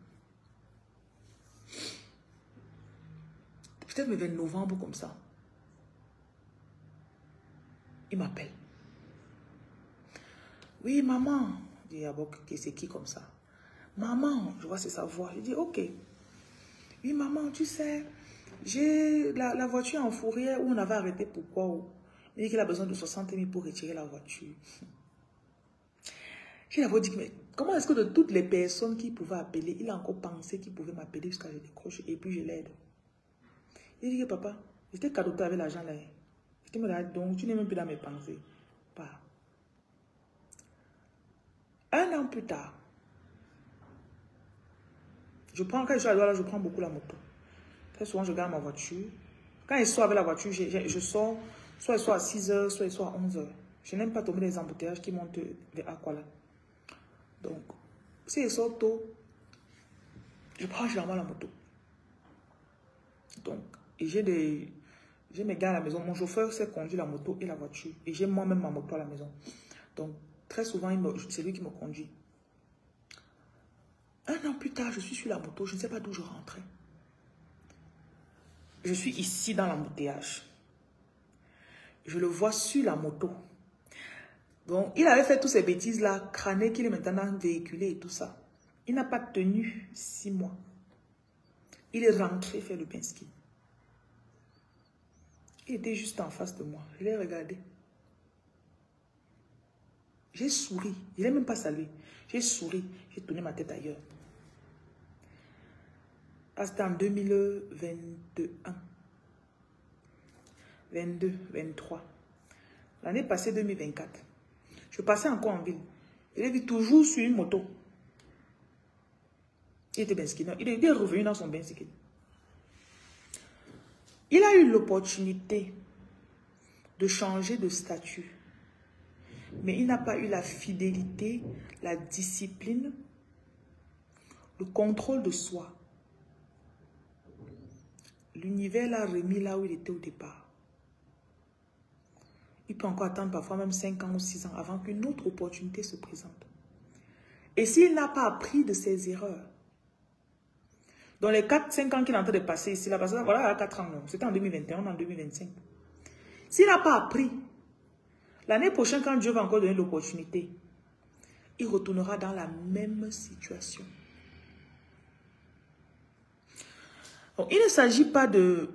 Peut-être le 20 novembre comme ça. Il m'appelle. Oui, maman. Je dis, ah bon, c'est qui comme ça? Maman, je vois c'est sa voix. Je dis, ok. Oui, maman, tu sais, j'ai la voiture en fourrière où on avait arrêté. Pourquoi? Il dit qu'il a besoin de 60 000 pour retirer la voiture. J'ai d'abord dit, mais comment est-ce que de toutes les personnes qui pouvaient appeler, il a encore pensé qu'il pouvait m'appeler jusqu'à ce que je décroche et puis je l'aide. Il dit que papa, j'étais cadoté avec l'argent là. Je me dis, donc tu n'es même plus dans mes pensées. Pas. Un an plus tard, quand je suis à Douala, je prends beaucoup la moto. Très souvent, je garde ma voiture. Quand je sors avec la voiture, je sors, soit je sors à 6 h, soit je sors à 11 h. Je n'aime pas tomber dans les embouteillages qui montent vers Akwala. Donc, si je sors tôt, je prends généralement la moto. Donc, et j'ai mes gars à la maison. Mon chauffeur sait conduire la moto et la voiture. Et j'ai moi-même ma moto à la maison. Donc, très souvent, c'est lui qui me conduit. Un an plus tard, je suis sur la moto. Je ne sais pas d'où je rentrais. Je suis ici dans l'embouteillage. Je le vois sur la moto. Donc, il avait fait toutes ces bêtises-là, crâné qu'il est maintenant véhiculé et tout ça. Il n'a pas tenu 6 mois. Il est rentré faire le pinski. Il était juste en face de moi. Je l'ai regardé. J'ai souri. Je n'ai même pas salué. J'ai souri. J'ai tourné ma tête ailleurs. C'était en 2021. 22, 23. L'année passée, 2024. Je passais encore en ville. Je l'ai vu toujours sur une moto. Il était benski. Il est revenu dans son benski. Il a eu l'opportunité de changer de statut. Mais il n'a pas eu la fidélité, la discipline, le contrôle de soi. L'univers l'a remis là où il était au départ. Il peut encore attendre parfois même 5 ans ou 6 ans avant qu'une autre opportunité se présente. Et s'il n'a pas appris de ses erreurs, dans les 4-5 ans qu'il est en train de passer ici, là, parce que voilà, 4 ans, c'était en 2021, en 2025. S'il n'a pas appris, l'année prochaine, quand Dieu va encore donner l'opportunité, il retournera dans la même situation. Donc, il ne s'agit pas de...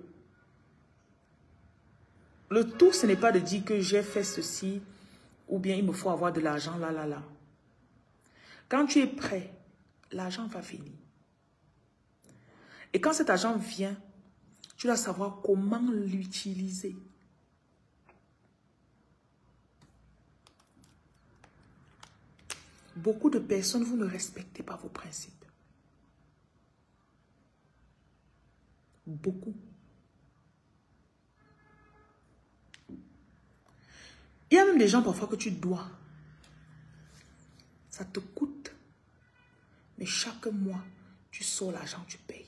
Le tout, ce n'est pas de dire que j'ai fait ceci, ou bien il me faut avoir de l'argent, là, là, là. Quand tu es prêt, l'argent va venir. Et quand cet argent vient, tu dois savoir comment l'utiliser. Beaucoup de personnes, vous ne respectez pas vos principes. Beaucoup. Il y a même des gens parfois que tu dois. Ça te coûte. Mais chaque mois, tu sors l'argent, tu payes.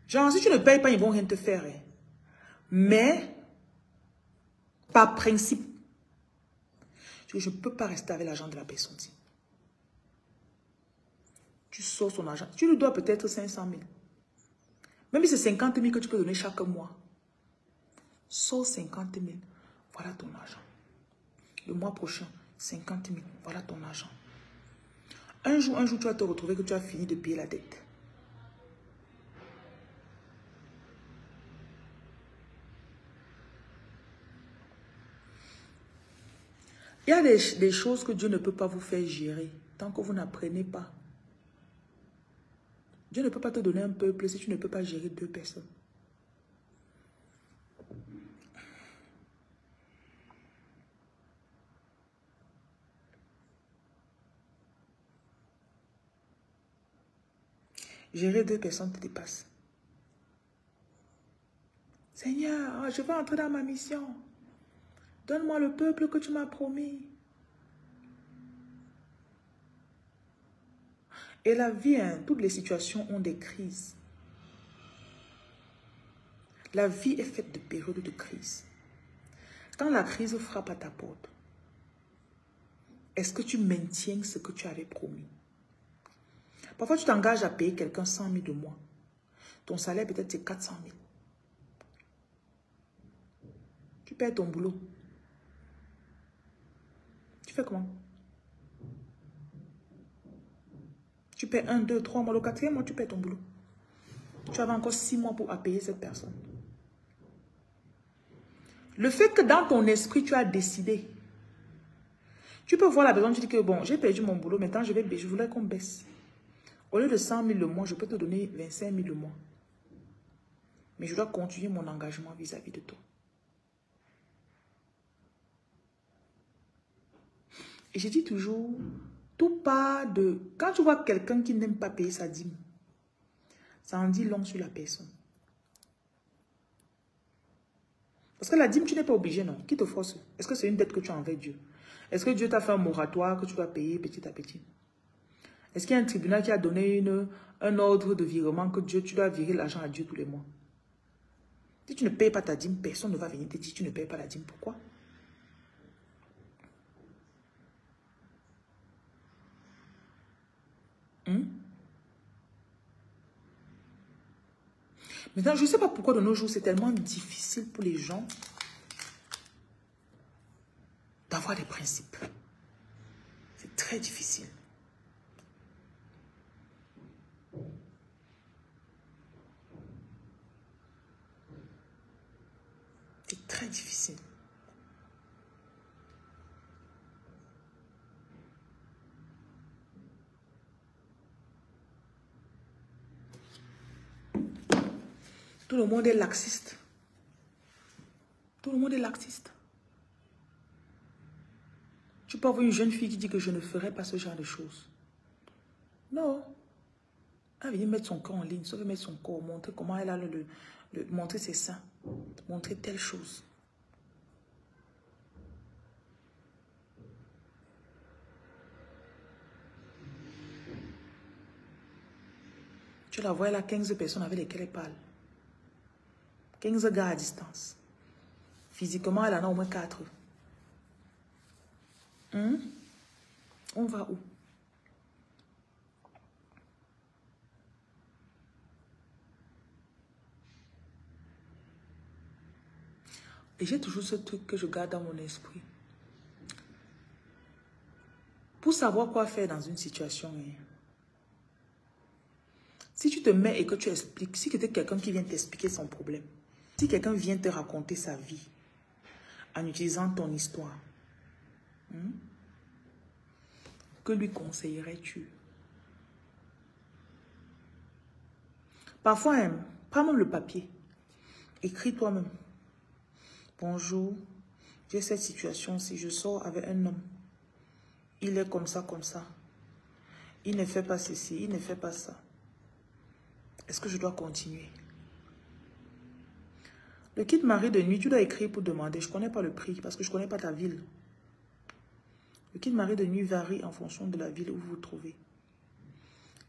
Genre, si tu ne payes pas, ils ne vont rien te faire. Hein. Mais, par principe, je ne peux pas rester avec l'argent de la personne. Tu sors son argent. Tu lui dois peut-être 500 000. Même si c'est 50 000 que tu peux donner chaque mois. Sors 50 000. Voilà ton argent. Le mois prochain, 50 000. Voilà ton argent. Un jour, tu vas te retrouver que tu as fini de payer la dette. Il y a des choses que Dieu ne peut pas vous faire gérer tant que vous n'apprenez pas. Dieu ne peut pas te donner un peuple si tu ne peux pas gérer 2 personnes. Gérer 2 personnes te dépasse. Seigneur, je veux entrer dans ma mission. Donne-moi le peuple que tu m'as promis. Et la vie, hein, toutes les situations ont des crises. La vie est faite de périodes de crise. Quand la crise frappe à ta porte, est-ce que tu maintiens ce que tu avais promis? Parfois, tu t'engages à payer quelqu'un 100 000 de mois. Ton salaire, peut-être, c'est 400 000. Tu perds ton boulot. Tu fais comment? Tu paies 1, 2, 3 mois. Le 4e mois, tu paies ton boulot. Tu avais encore 6 mois pour payer cette personne. Le fait que dans ton esprit, tu as décidé. Tu peux voir la personne, tu dis que bon, j'ai perdu mon boulot, maintenant je voulais qu'on baisse. Au lieu de 100 000 le mois, je peux te donner 25 000 le mois. Mais je dois continuer mon engagement vis-à-vis de toi. Et je dis toujours, tout part de... Quand tu vois quelqu'un qui n'aime pas payer sa dîme, ça en dit long sur la personne. Parce que la dîme, tu n'es pas obligé, non? Qui te force? Est-ce que c'est une dette que tu as envers Dieu? Est-ce que Dieu t'a fait un moratoire que tu dois payer petit à petit? Est-ce qu'il y a un tribunal qui a donné un ordre de virement que tu dois virer l'argent à Dieu tous les mois? Si tu ne payes pas ta dîme, personne ne va venir te dire tu ne payes pas la dîme. Pourquoi? Maintenant, je ne sais pas pourquoi de nos jours, c'est tellement difficile pour les gens d'avoir des principes. C'est très difficile. C'est très difficile. Tout le monde est laxiste. Tout le monde est laxiste. Tu peux avoir une jeune fille qui dit que je ne ferai pas ce genre de choses. Non. Elle vient mettre son corps en ligne, ça veut mettre son corps, montrer comment elle a montrer ses seins, montrer telle chose. Tu la vois, elle a 15 personnes avec lesquelles elle parle. 15 gars à distance. Physiquement, elle en a au moins 4. On va où? Et j'ai toujours ce truc que je garde dans mon esprit. Pour savoir quoi faire dans une situation, si tu te mets et que tu expliques, si c'était quelqu'un qui vient t'expliquer son problème, si quelqu'un vient te raconter sa vie en utilisant ton histoire, que lui conseillerais-tu? Parfois, prends même le papier. Écris toi-même. Bonjour, j'ai cette situation. Si je sors avec un homme, il est comme ça, comme ça. Il ne fait pas ceci, il ne fait pas ça. Est-ce que je dois continuer? Le kit mari de nuit, tu dois écrire pour demander. Je ne connais pas le prix parce que je ne connais pas ta ville. Le kit mari de nuit varie en fonction de la ville où vous vous trouvez.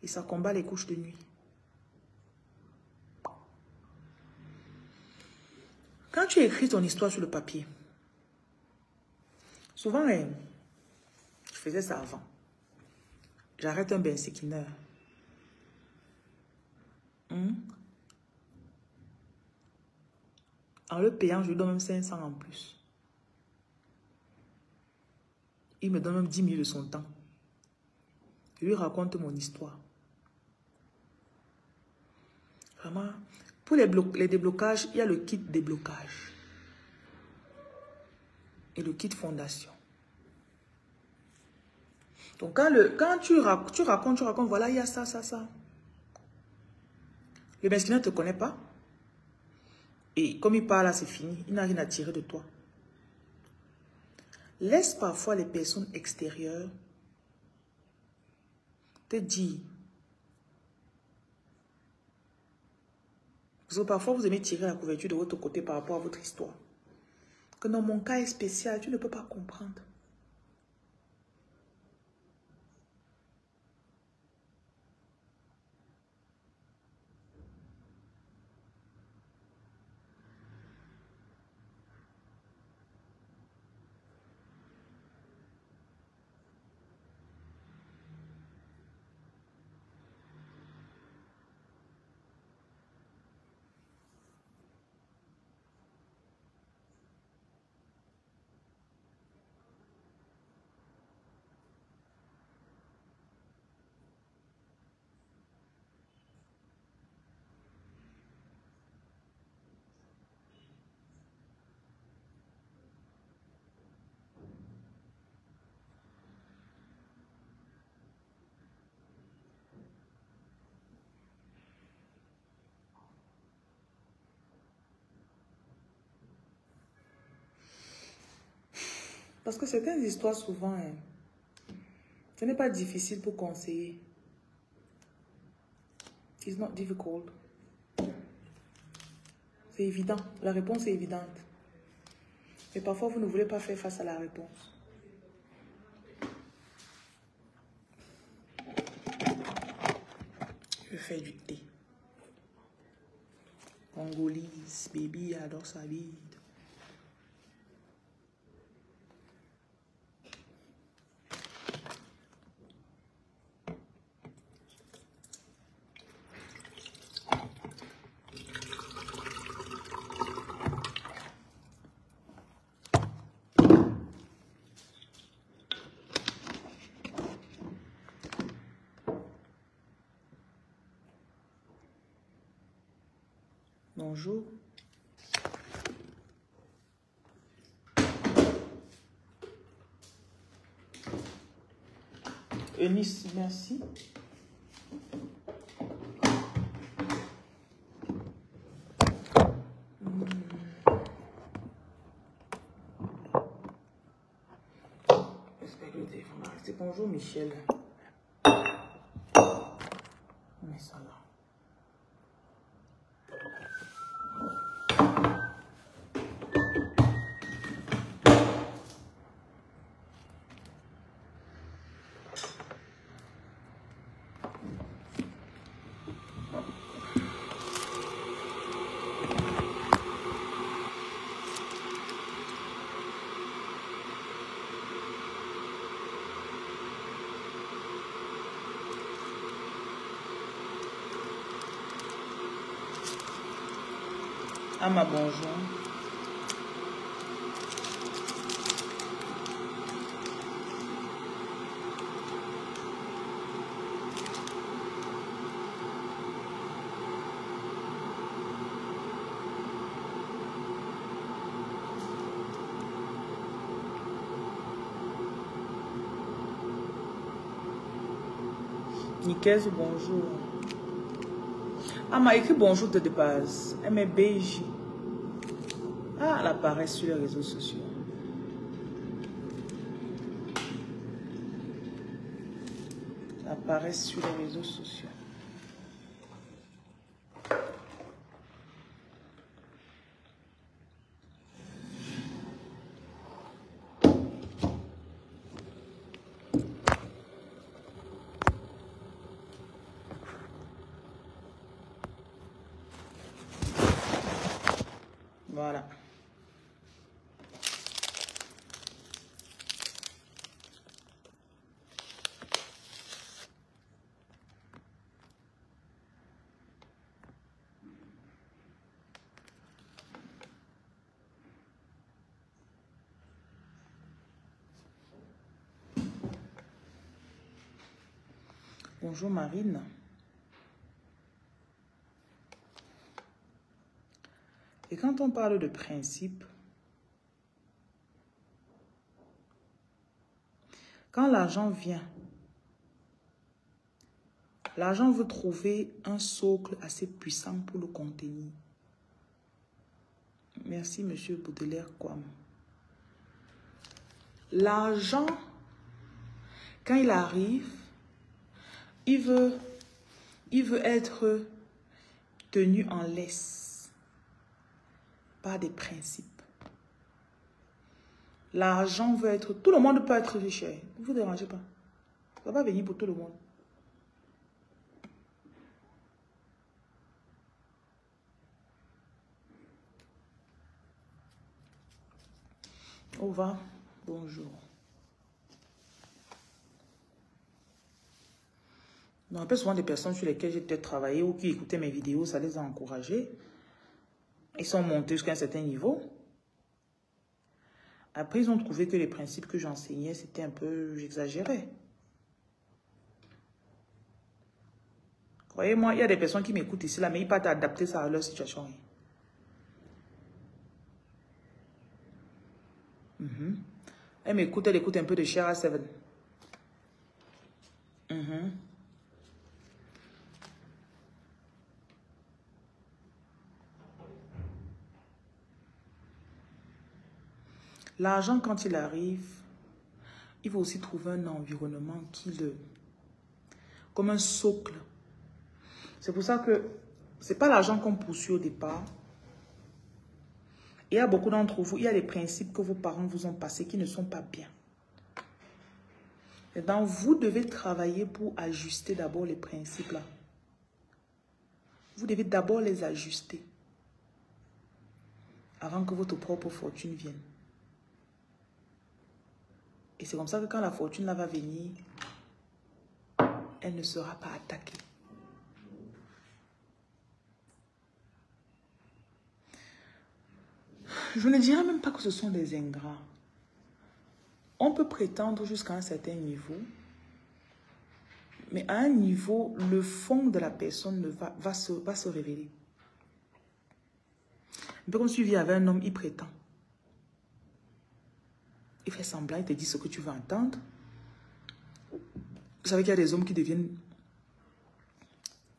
Et ça combat les couches de nuit. Quand tu écris ton histoire sur le papier, souvent, je faisais ça avant. J'arrête un benséquineur. En le payant, je lui donne même 500 en plus. Il me donne même 10 000 de son temps. Je lui raconte mon histoire. Vraiment, pour les déblocages, il y a le kit déblocage. Et le kit fondation. Donc, quand tu racontes, voilà, il y a ça, ça, ça. Le mesquin ne te connaît pas. Et comme il parle là, c'est fini. Il n'a rien à tirer de toi. Laisse parfois les personnes extérieures te dire. Parce que parfois, vous aimez tirer la couverture de votre côté par rapport à votre histoire. Que dans mon cas est spécial, tu ne peux pas comprendre. Parce que certaines histoires, souvent, hein, ce n'est pas difficile pour conseiller. It's not difficult. C'est évident. La réponse est évidente. Mais parfois, vous ne voulez pas faire face à la réponse. Je fais du thé. Congolise, baby adore sa bide. Bonjour. Eunice, merci. J'espère que le téléphone va rester. Bonjour Michel. Mais ça là. Ah ma bonjour. Nicaise, bonjour. Ah, m'a écrit bonjour de base. Elle met BJ. Ah, elle apparaît sur les réseaux sociaux. Elle apparaît sur les réseaux sociaux. Voilà. Bonjour Marine. Et quand on parle de principe, quand l'argent vient, l'argent veut trouver un socle assez puissant pour le contenir. Merci, Monsieur Baudelaire Kwam. L'argent, quand il arrive, il veut être tenu en laisse par des principes. L'argent veut être... Tout le monde peut être riche. Ne vous dérangez pas. Ça va venir pour tout le monde. Au revoir. Bonjour. Je me rappelle souvent des personnes sur lesquelles j'ai peut-être travaillé ou qui écoutaient mes vidéos, ça les a encouragés. Ils sont montés jusqu'à un certain niveau. Après, ils ont trouvé que les principes que j'enseignais, c'était un peu... J'exagérais. Croyez-moi, il y a des personnes qui m'écoutent ici, là, mais ils partent adapter ça à leur situation. Elle m'écoute, elle écoute un peu de Shara 7. L'argent, quand il arrive, il faut aussi trouver un environnement qui le... comme un socle. C'est pour ça que ce n'est pas l'argent qu'on poursuit au départ. Il y a beaucoup d'entre vous, il y a des principes que vos parents vous ont passés qui ne sont pas bien. Et donc, vous devez travailler pour ajuster d'abord les principes là. Vous devez d'abord les ajuster avant que votre propre fortune vienne. Et c'est comme ça que quand la fortune là va venir, elle ne sera pas attaquée. Je ne dirais même pas que ce sont des ingrats. On peut prétendre jusqu'à un certain niveau, mais à un niveau, le fond de la personne va se révéler. Un peu comme si tu vis avec un homme, il prétend. Il fait semblant, il te dit ce que tu veux entendre. Vous savez qu'il y a des hommes qui deviennent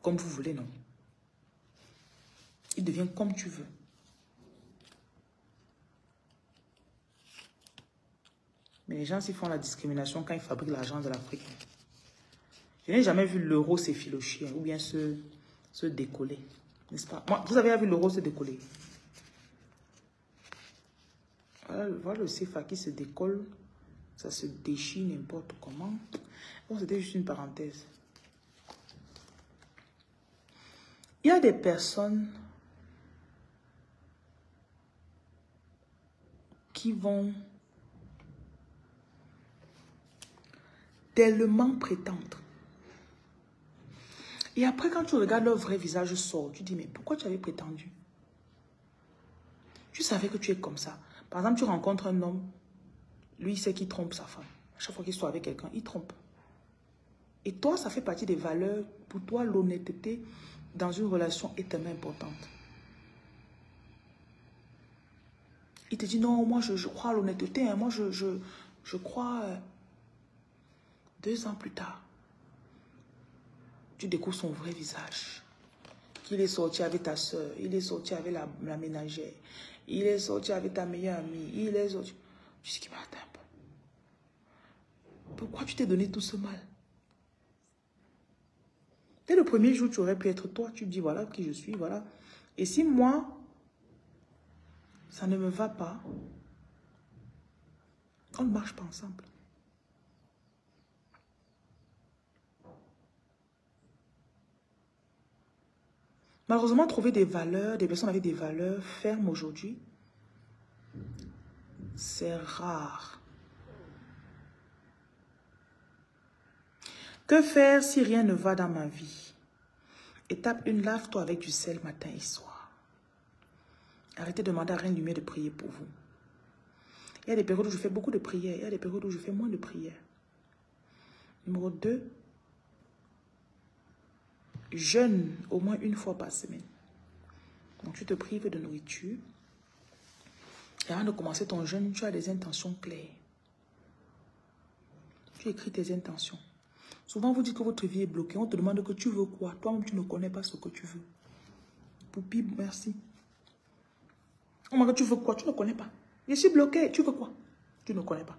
comme vous voulez, non? Ils deviennent comme tu veux. Mais les gens s'y font la discrimination quand ils fabriquent l'argent de l'Afrique. Je n'ai jamais vu l'euro s'effilocher ou bien se décoller. N'est-ce pas? Moi, vous avez vu l'euro se décoller? Voilà le CFA qui se décolle. Ça se déchire n'importe comment. Bon, c'était juste une parenthèse. Il y a des personnes qui vont tellement prétendre. Et après, quand tu regardes leur vrai visage sort, tu dis, mais pourquoi tu avais prétendu? Tu savais que tu es comme ça. Par exemple, tu rencontres un homme, lui, il sait qu'il trompe sa femme. À chaque fois qu'il soit avec quelqu'un, il trompe. Et toi, ça fait partie des valeurs. Pour toi, l'honnêteté dans une relation est tellement importante. Il te dit, non, moi, je crois à l'honnêteté. Hein. Moi, je crois... 2 ans plus tard, tu découvres son vrai visage. Qu'il est sorti avec ta soeur, il est sorti avec la ménagère, il est sorti avec ta meilleure amie, il est sorti... Je dis qu'il m'attend un peu. Pourquoi tu t'es donné tout ce mal? Dès le premier jour, tu aurais pu être toi. Tu dis, voilà qui je suis, voilà. Et si moi, ça ne me va pas, on ne marche pas ensemble. Malheureusement, trouver des valeurs, des personnes avec des valeurs fermes aujourd'hui, c'est rare. Que faire si rien ne va dans ma vie? Étape 1, lave-toi avec du sel matin et soir. Arrêtez de demander à Reine Lumière de prier pour vous. Il y a des périodes où je fais beaucoup de prières, il y a des périodes où je fais moins de prières. Numéro 2, jeûne au moins 1 fois par semaine. Donc tu te prives de nourriture. Et avant de commencer ton jeûne, tu as des intentions claires. Tu écris tes intentions. Souvent, vous dites que votre vie est bloquée. On te demande que tu veux quoi. Toi-même, tu ne connais pas ce que tu veux. Poupi, merci. On me dit que tu veux quoi. Tu ne connais pas. Je suis bloqué. Tu veux quoi. Tu ne connais pas.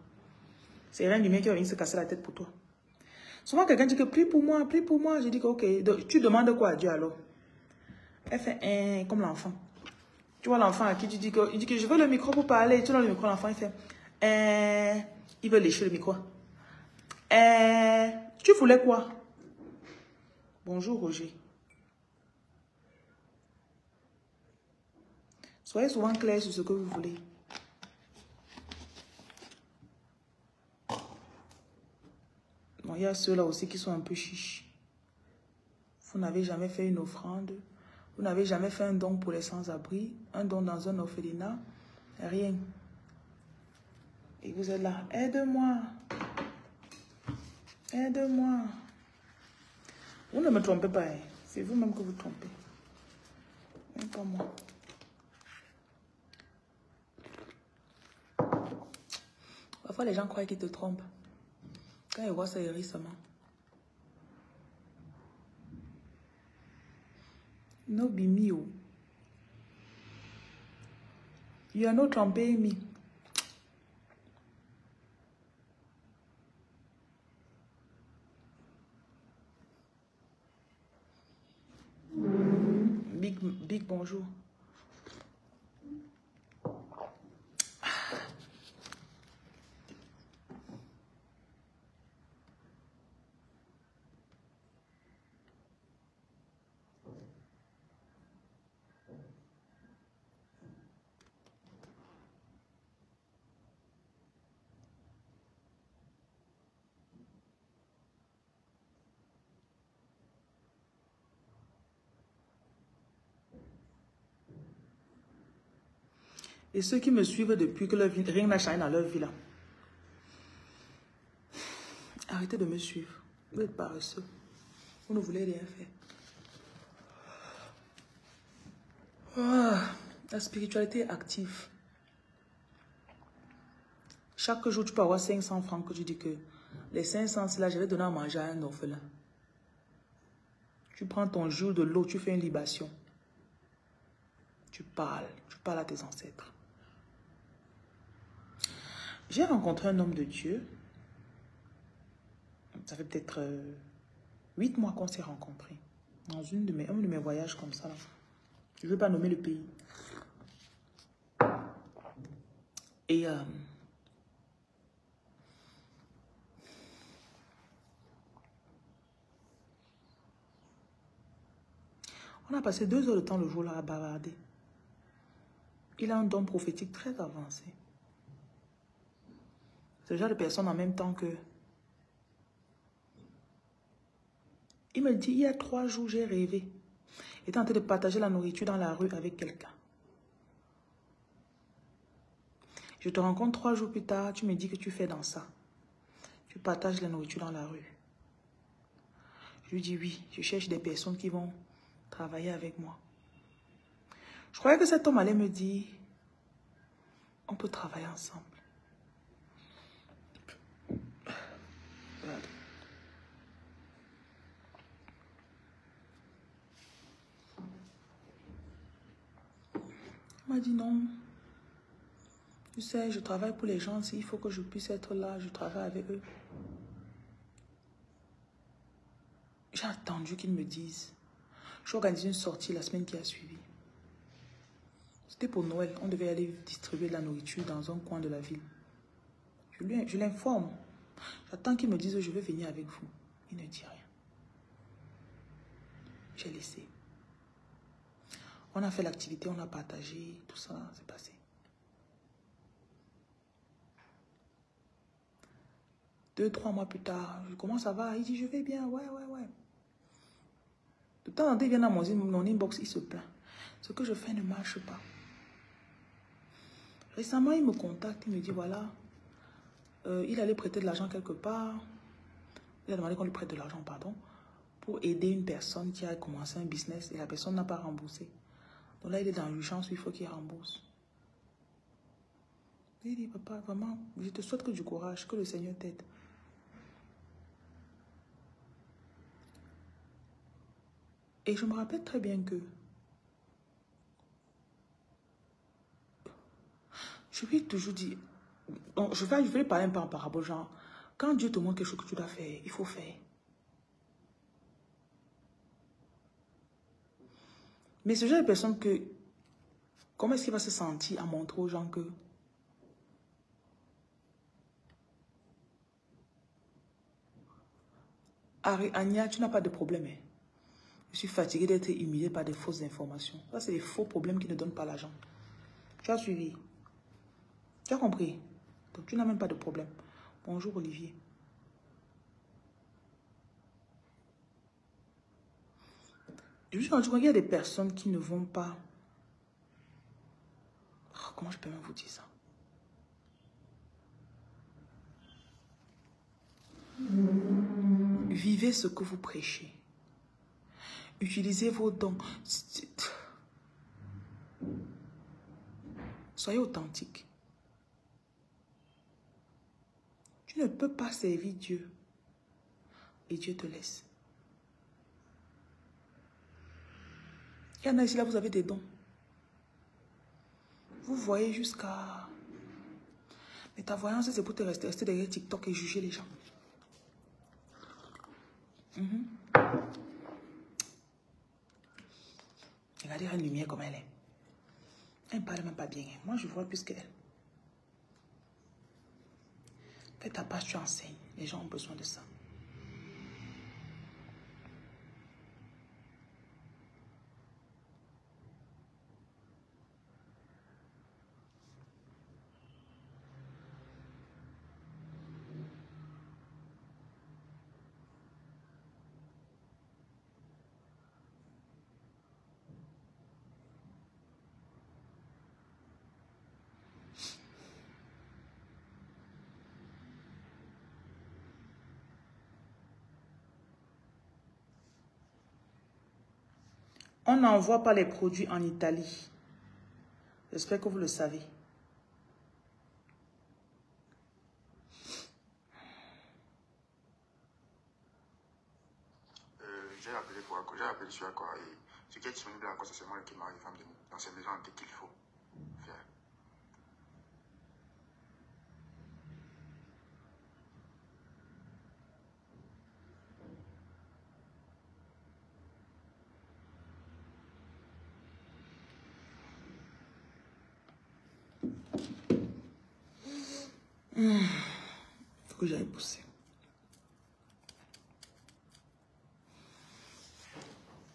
C'est rien du mien qui va venir se casser la tête pour toi. Souvent, quelqu'un dit que prie pour moi, prie pour moi. Je dis que ok. Donc, tu demandes quoi à Dieu alors? Elle fait comme l'enfant. Tu vois l'enfant à qui tu dis que, il dit que je veux le micro pour parler. Tu donnes le micro, l'enfant, il fait il veut lécher le micro. Tu voulais quoi? Bonjour Roger. Soyez souvent clair sur ce que vous voulez. Bon, il y a ceux-là aussi qui sont un peu chiches. Vous n'avez jamais fait une offrande. Vous n'avez jamais fait un don pour les sans-abri. Un don dans un orphelinat. Rien. Et vous êtes là. Aide-moi. Aide-moi. Vous ne me trompez pas. Hein. C'est vous-même que vous trompez. Même pas moi. Parfois, les gens croient qu'ils te trompent. Quand ils voient ça, ils rient seulement. No be me. Oh. You are not tromping me. Big bonjour. Et ceux qui me suivent depuis que leur vie, rien n'a changé dans leur vie là. Arrêtez de me suivre. Vous êtes paresseux. Vous ne voulez rien faire. Ah, la spiritualité est active. Chaque jour, tu peux avoir 500 francs que tu dis que les 500, c'est là, je vais donner à manger à un orphelin. Tu prends ton jour de l'eau, tu fais une libation. Tu parles à tes ancêtres. J'ai rencontré un homme de Dieu. Ça fait peut-être 8 mois qu'on s'est rencontrés. Dans un de mes voyages comme ça. Là. Je ne veux pas nommer le pays. Et on a passé 2 heures de temps le jour-là à bavarder. Il a un don prophétique très avancé. Ce genre de personne en même temps que... Il me dit, il y a 3 jours, j'ai rêvé. Il était en train de partager la nourriture dans la rue avec quelqu'un. Je te rencontre 3 jours plus tard, tu me dis que tu fais dans ça. Tu partages la nourriture dans la rue. Je lui dis oui, je cherche des personnes qui vont travailler avec moi. Je croyais que cet homme allait me dire, on peut travailler ensemble. Regarde. Il m'a dit non. Tu sais, je travaille pour les gens. S'il faut que je puisse être là, je travaille avec eux. J'ai attendu qu'ils me disent. J'ai organisé une sortie la semaine qui a suivi. C'était pour Noël. On devait aller distribuer de la nourriture dans un coin de la ville. Je l'informe. J'attends qu'ils me disent je vais venir avec vous. Il ne dit rien. J'ai laissé. On a fait l'activité, on a partagé, tout ça s'est passé. 2-3 mois plus tard, comment ça va? Il dit je vais bien, ouais. De temps en temps, il vient dans mon inbox, il se plaint. Ce que je fais ne marche pas. Récemment, il me contacte, il me dit voilà, il allait prêter de l'argent quelque part. Il a demandé qu'on lui prête de l'argent, pardon, pour aider une personne qui a commencé un business et la personne n'a pas remboursé. Donc là, il est dans l'urgence, il faut qu'il rembourse. Il dit papa, vraiment, je te souhaite que du courage, que le Seigneur t'aide. Et je me rappelle très bien que je lui ai toujours dit, donc je vais lui parler un peu en parabole, genre, quand Dieu te montre quelque chose que tu dois faire, il faut faire. Mais ce genre de personne que, comment est-ce qu'il va se sentir à montrer aux gens que Anya, tu n'as pas de problème. Hein? Je suis fatiguée d'être humiliée par des fausses informations. Ça, c'est des faux problèmes qui ne donnent pas l'argent. Tu as suivi? Tu as compris? Donc, tu n'as même pas de problème. Bonjour, Olivier. Je me suis rendu compte qu'il y a des personnes qui ne vont pas... Oh, comment je peux même vous dire ça? Vivez ce que vous prêchez. Utilisez vos dons. Soyez authentique. Tu ne peux pas servir Dieu et Dieu te laisse. Il y en a ici, là, vous avez des dons. Vous voyez jusqu'à... Mais ta voyance, c'est pour te rester derrière TikTok et juger les gens. Regardez la lumière comme elle est. Elle ne parle même pas bien. Moi, je vois plus qu'elle. Fais ta page, tu enseignes. Les gens ont besoin de ça. On n'envoie pas les produits en Italie. J'espère que vous le savez. J'ai appelé sur Accor et ce qui est disponible à Accor, c'est seulement l'équipement de femmes dans ces maisons antiques qu'il faut faire. Faut que j'aille pousser.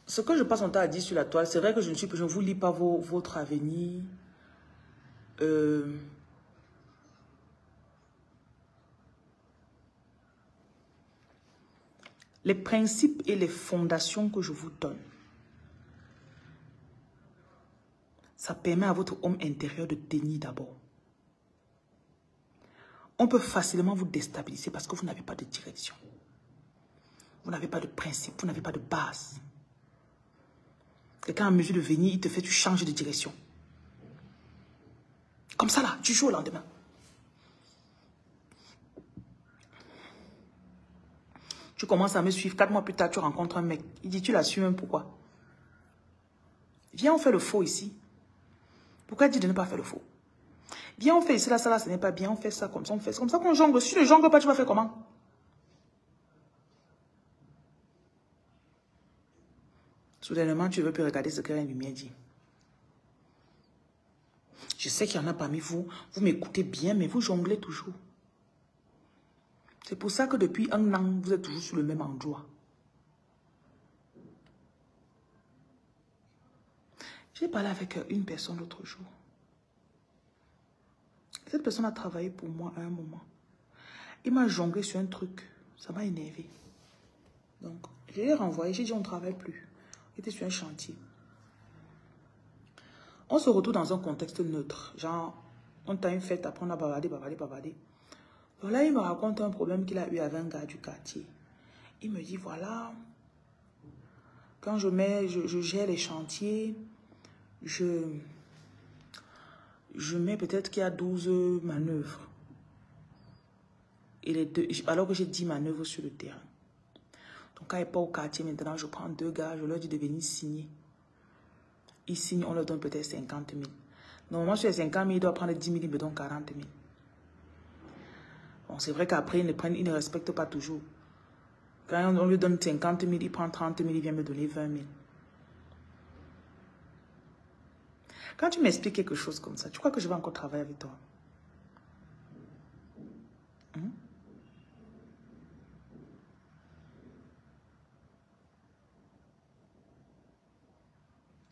Ce que je passe mon temps à dire sur la toile, c'est vrai que je ne vous lis pas votre avenir. Les principes et les fondations que je vous donne, ça permet à votre homme intérieur de tenir d'abord. On peut facilement vous déstabiliser parce que vous n'avez pas de direction. Vous n'avez pas de principe, vous n'avez pas de base. Quelqu'un en mesure de venir, il te fait, tu changes de direction. Comme ça là, tu joues au lendemain. Tu commences à me suivre, 4 mois plus tard, tu rencontres un mec. Il dit, tu la suis même, pourquoi? Viens, on fait le faux ici. Pourquoi il dit de ne pas faire le faux? Viens, on fait ici, là, ça, là, ce n'est pas bien, on fait ça comme ça, on fait ça comme ça qu'on jongle. Si tu ne jongles pas, tu vas faire comment? Soudainement, tu ne veux plus regarder ce que la lumière dit. Je sais qu'il y en a parmi vous, vous m'écoutez bien, mais vous jonglez toujours. C'est pour ça que depuis 1 an, vous êtes toujours sur le même endroit. J'ai parlé avec une personne l'autre jour. Cette personne a travaillé pour moi à un moment. Il m'a jonglé sur un truc. Ça m'a énervé. Donc, je l'ai renvoyé. J'ai dit, on ne travaille plus. Il était sur un chantier. On se retrouve dans un contexte neutre. Genre, on t'a une fête, après on a bavardé. Donc là, il me raconte un problème qu'il a eu avec un gars du quartier. Il me dit, voilà, quand je gère les chantiers, je mets peut-être qu'il y a 12 manœuvres. Et alors que j'ai 10 manœuvres sur le terrain. Donc quand il n'est pas au quartier, maintenant, je prends 2 gars, je leur dis de venir signer. Ils signent, on leur donne peut-être 50 000. Normalement, sur les 50 000, ils doivent prendre 10 000, ils me donnent 40 000. Bon, c'est vrai qu'après, ils ne respectent pas toujours. Quand on lui donne 50 000, il prend 30 000, il vient me donner 20 000. Quand tu m'expliques quelque chose comme ça, tu crois que je vais encore travailler avec toi?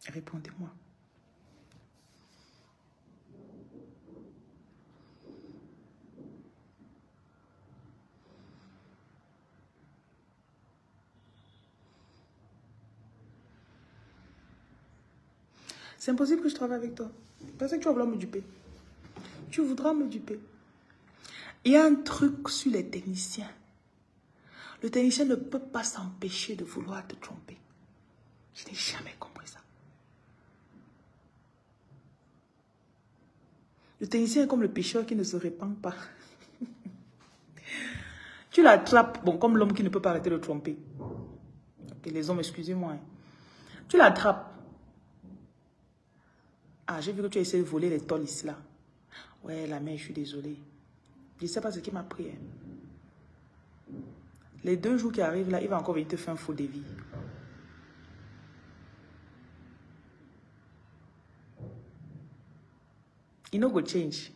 Répondez-moi. C'est impossible que je travaille avec toi. Parce que tu vas vouloir me duper. Tu voudras me duper. Il y a un truc sur les techniciens. Le technicien ne peut pas s'empêcher de vouloir te tromper. Je n'ai jamais compris ça. Le technicien est comme le pêcheur qui ne se répand pas. Tu l'attrapes, bon, comme l'homme qui ne peut pas arrêter de tromper. Okay, les hommes, excusez-moi. Hein. Tu l'attrapes. Ah, j'ai vu que tu as essayé de voler les tôles ici, là. Ouais, la mère, je suis désolée. Je ne sais pas ce qui m'a pris. Hein. Les 2 jours qui arrivent, là, il va encore venir te faire un faux devis. Il no go change.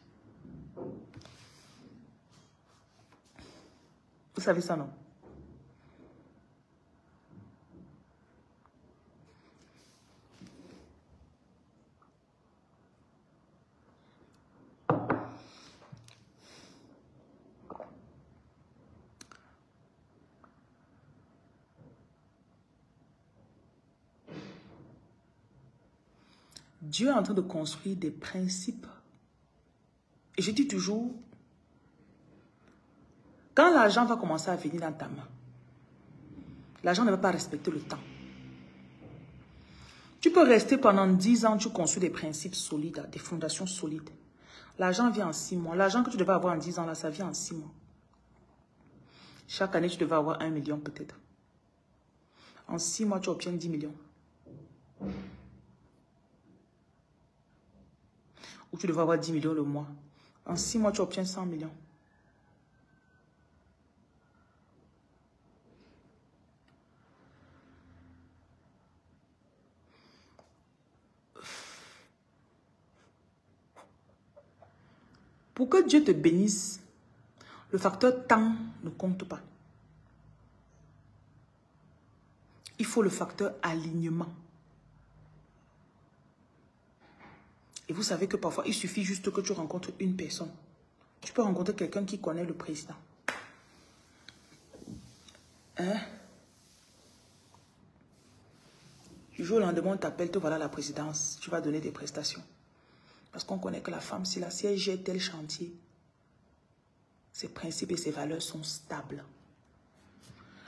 Vous savez ça, non? Dieu est en train de construire des principes. Et je dis toujours, quand l'argent va commencer à venir dans ta main, l'argent ne va pas respecter le temps. Tu peux rester pendant 10 ans, tu construis des principes solides, des fondations solides. L'argent vient en 6 mois. L'argent que tu devais avoir en 10 ans, là, ça vient en 6 mois. Chaque année, tu devais avoir 1 million peut-être. En 6 mois, tu obtiens 10 millions. Ou tu devais avoir 10 millions le mois. En 6 mois, tu obtiens 100 millions. Pour que Dieu te bénisse, le facteur temps ne compte pas. Il faut le facteur alignement. Et vous savez que parfois, il suffit juste que tu rencontres une personne. Tu peux rencontrer quelqu'un qui connaît le président. Hein? Du jour au lendemain, on t'appelle, te voilà à la présidence. Tu vas donner des prestations. Parce qu'on connaît que la femme, si elle gère tel chantier, ses principes et ses valeurs sont stables.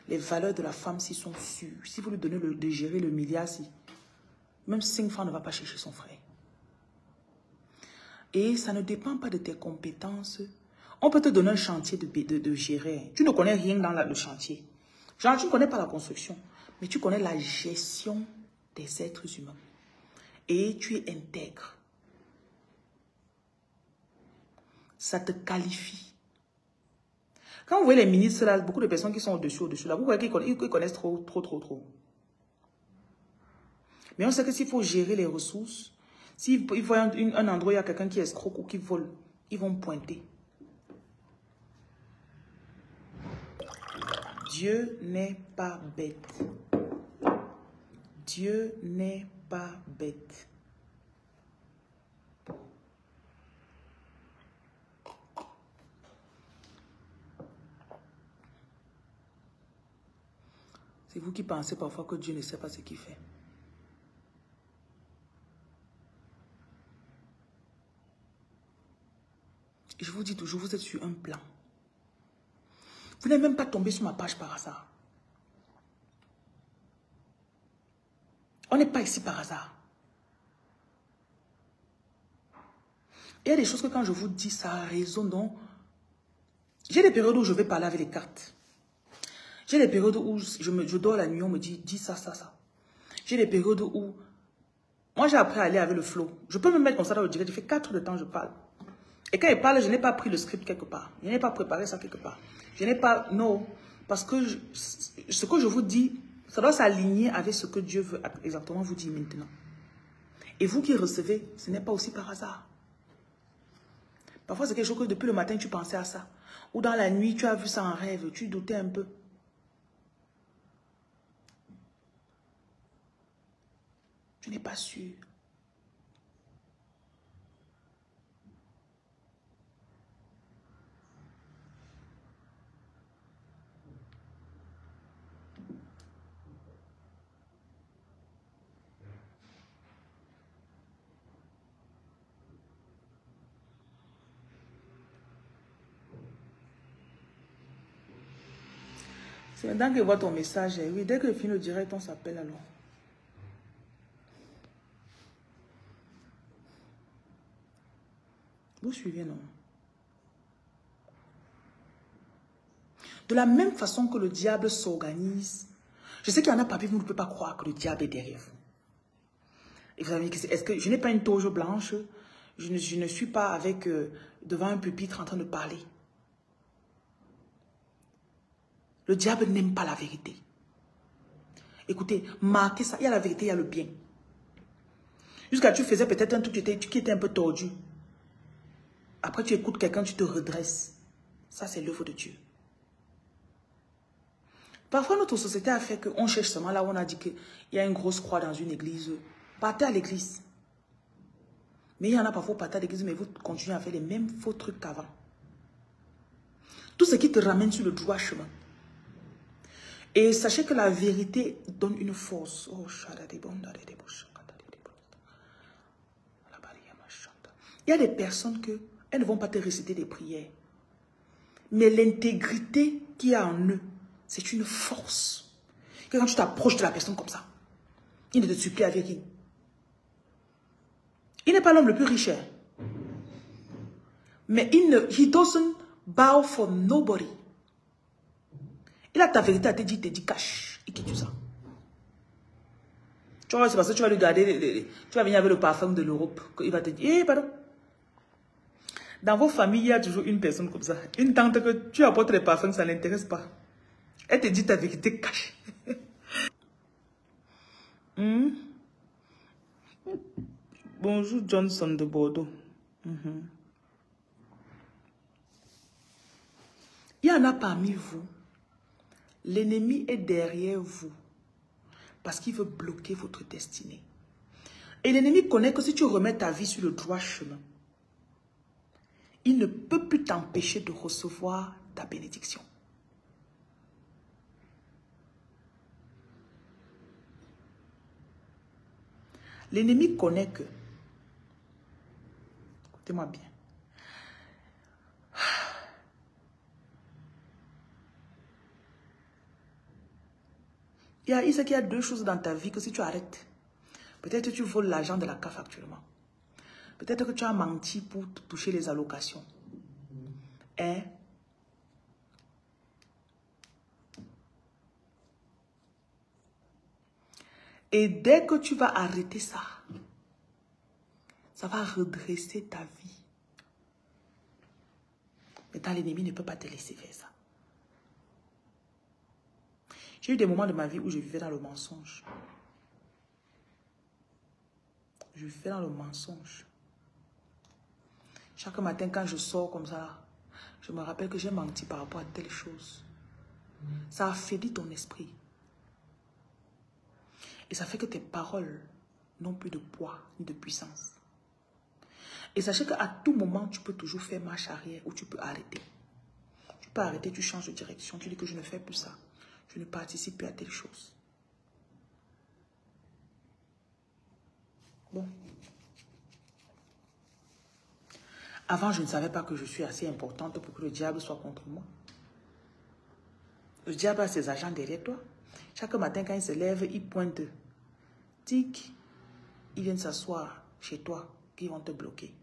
Les valeurs de la femme, s'ils sont sûres. Si vous lui donnez de gérer le milliard, si, même 5 francs ne va pas chercher son frère. Et ça ne dépend pas de tes compétences. On peut te donner un chantier de gérer. Tu ne connais rien dans le chantier. Genre, tu ne connais pas la construction, mais tu connais la gestion des êtres humains. Et tu es intègre. Ça te qualifie. Quand vous voyez les ministres là, beaucoup de personnes qui sont au-dessus là, vous voyez qu'ils connaissent trop. Mais on sait que s'il faut gérer les ressources, s'ils voient un endroit où il y a quelqu'un qui escroque ou qui vole, ils vont pointer. Dieu n'est pas bête. Dieu n'est pas bête. C'est vous qui pensez parfois que Dieu ne sait pas ce qu'il fait. Et je vous dis toujours, vous êtes sur un plan. Vous n'êtes même pas tombé sur ma page par hasard. On n'est pas ici par hasard. Il y a des choses que quand je vous dis, ça a raison. Donc, j'ai des périodes où je vais parler avec les cartes. J'ai des périodes où je dors la nuit, on me dit, dis ça, ça, ça. J'ai des périodes où, moi j'ai appris à aller avec le flow. Je peux me mettre comme ça dans le direct, je fais 4 heures de temps, je parle. Et quand je parle, je n'ai pas pris le script quelque part. Je n'ai pas préparé ça quelque part. Je n'ai pas, non. Parce que ce que je vous dis, ça doit s'aligner avec ce que Dieu veut exactement vous dire maintenant. Et vous qui recevez, ce n'est pas aussi par hasard. Parfois, c'est quelque chose que depuis le matin, tu pensais à ça. Ou dans la nuit, tu as vu ça en rêve, tu doutais un peu. Tu n'es pas sûr. C'est maintenant que je vois ton message. Oui, dès que je finis le direct, on s'appelle alors. Vous suivez, non? De la même façon que le diable s'organise, je sais qu'il y en a parmi vous, vous ne pouvez pas croire que le diable est derrière vous. Et vous avez dit, est-ce que je n'ai pas une toge blanche? Je ne suis pas avec devant un pupitre en train de parler. Le diable n'aime pas la vérité. Écoutez, marquez ça. Il y a la vérité, il y a le bien. Jusqu'à tu faisais peut-être un truc qui était un peu tordu. Après, tu écoutes quelqu'un, tu te redresses. Ça, c'est l'œuvre de Dieu. Parfois, notre société a fait qu'on cherche seulement là où on a dit qu'il y a une grosse croix dans une église. Partez à l'église. Mais il y en a parfois, partez à l'église, mais vous continuez à faire les mêmes faux trucs qu'avant. Tout ce qui te ramène sur le droit chemin. Et sachez que la vérité donne une force. Oh, il y a des personnes que elles ne vont pas te réciter des prières. Mais l'intégrité qu'il y a en eux, c'est une force. Que quand tu t'approches de la personne comme ça, il ne te supplie avec qui? Il n'est pas l'homme le plus riche. Mais he doesn't bow for nobody. Il a ta vérité à te dire, il te dit cache. Il quitte ça. Tu vois, c'est parce que tu vas lui garder, tu vas venir avec le parfum de l'Europe. Il va te dire, eh, pardon. Dans vos familles, il y a toujours une personne comme ça. Une tante que tu apportes les parfums, ça ne l'intéresse pas. Elle te dit ta vérité cache. Bonjour Johnson de Bordeaux. Il y en a parmi vous. L'ennemi est derrière vous. Parce qu'il veut bloquer votre destinée. Et l'ennemi connaît que si tu remets ta vie sur le droit chemin, il ne peut plus t'empêcher de recevoir ta bénédiction. L'ennemi connaît que, écoutez-moi bien, il sait qu'il y a deux choses dans ta vie que si tu arrêtes, peut-être que tu voles l'argent de la CAF actuellement. Peut-être que tu as menti pour toucher les allocations. Hein? Et dès que tu vas arrêter ça, ça va redresser ta vie. Maintenant, l'ennemi ne peut pas te laisser faire ça. J'ai eu des moments de ma vie où je vivais dans le mensonge. Je vivais dans le mensonge. Chaque matin, quand je sors comme ça, je me rappelle que j'ai menti par rapport à telle chose. Ça affaiblit ton esprit. Et ça fait que tes paroles n'ont plus de poids ni de puissance. Et sachez qu'à tout moment, tu peux toujours faire marche arrière ou tu peux arrêter. Tu peux arrêter, tu changes de direction. Tu dis que je ne fais plus ça. Je ne participe plus à telle chose. Bon. Avant, je ne savais pas que je suis assez importante pour que le diable soit contre moi. Le diable a ses agents derrière toi. Chaque matin, quand il se lève, il pointe. Tic, ils viennent s'asseoir chez toi, qu'ils vont te bloquer.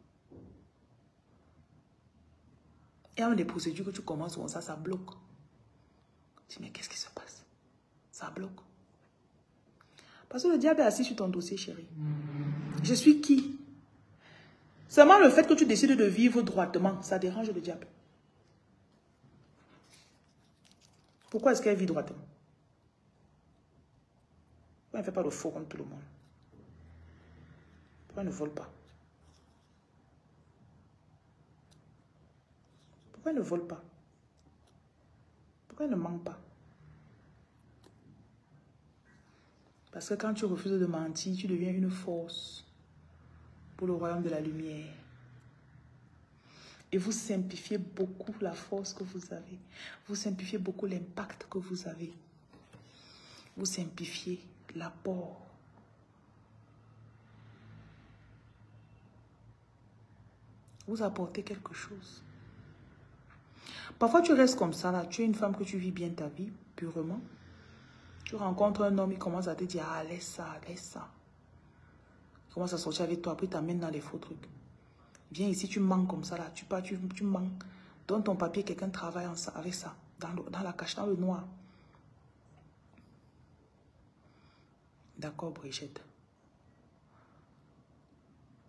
Il y a des procédures que tu commences comme ça bloque. Tu dis, mais qu'est-ce qui se passe? Ça bloque. Parce que le diable est assis sur ton dossier, chérie. Je suis qui? Seulement le fait que tu décides de vivre droitement, ça dérange le diable. Pourquoi est-ce qu'elle vit droitement? Pourquoi elle ne fait pas le faux contre tout le monde? Pourquoi elle ne vole pas? Pourquoi elle ne vole pas? Pourquoi elle ne ment pas? Parce que quand tu refuses de mentir, tu deviens une force pour le royaume de la lumière. Et vous simplifiez beaucoup la force que vous avez. Vous simplifiez beaucoup l'impact que vous avez. Vous simplifiez l'apport. Vous apportez quelque chose. Parfois, tu restes comme ça, là. Tu es une femme que tu vis bien ta vie, purement. Tu rencontres un homme, il commence à te dire, ah, laisse ça, laisse ça. Il commence à sortir avec toi, après il t'amène dans les faux trucs. Viens ici, tu manques comme ça, là. Tu pars, tu manques. Donne ton papier, quelqu'un travaille avec ça. Dans la cache, dans le noir. D'accord, Brigitte.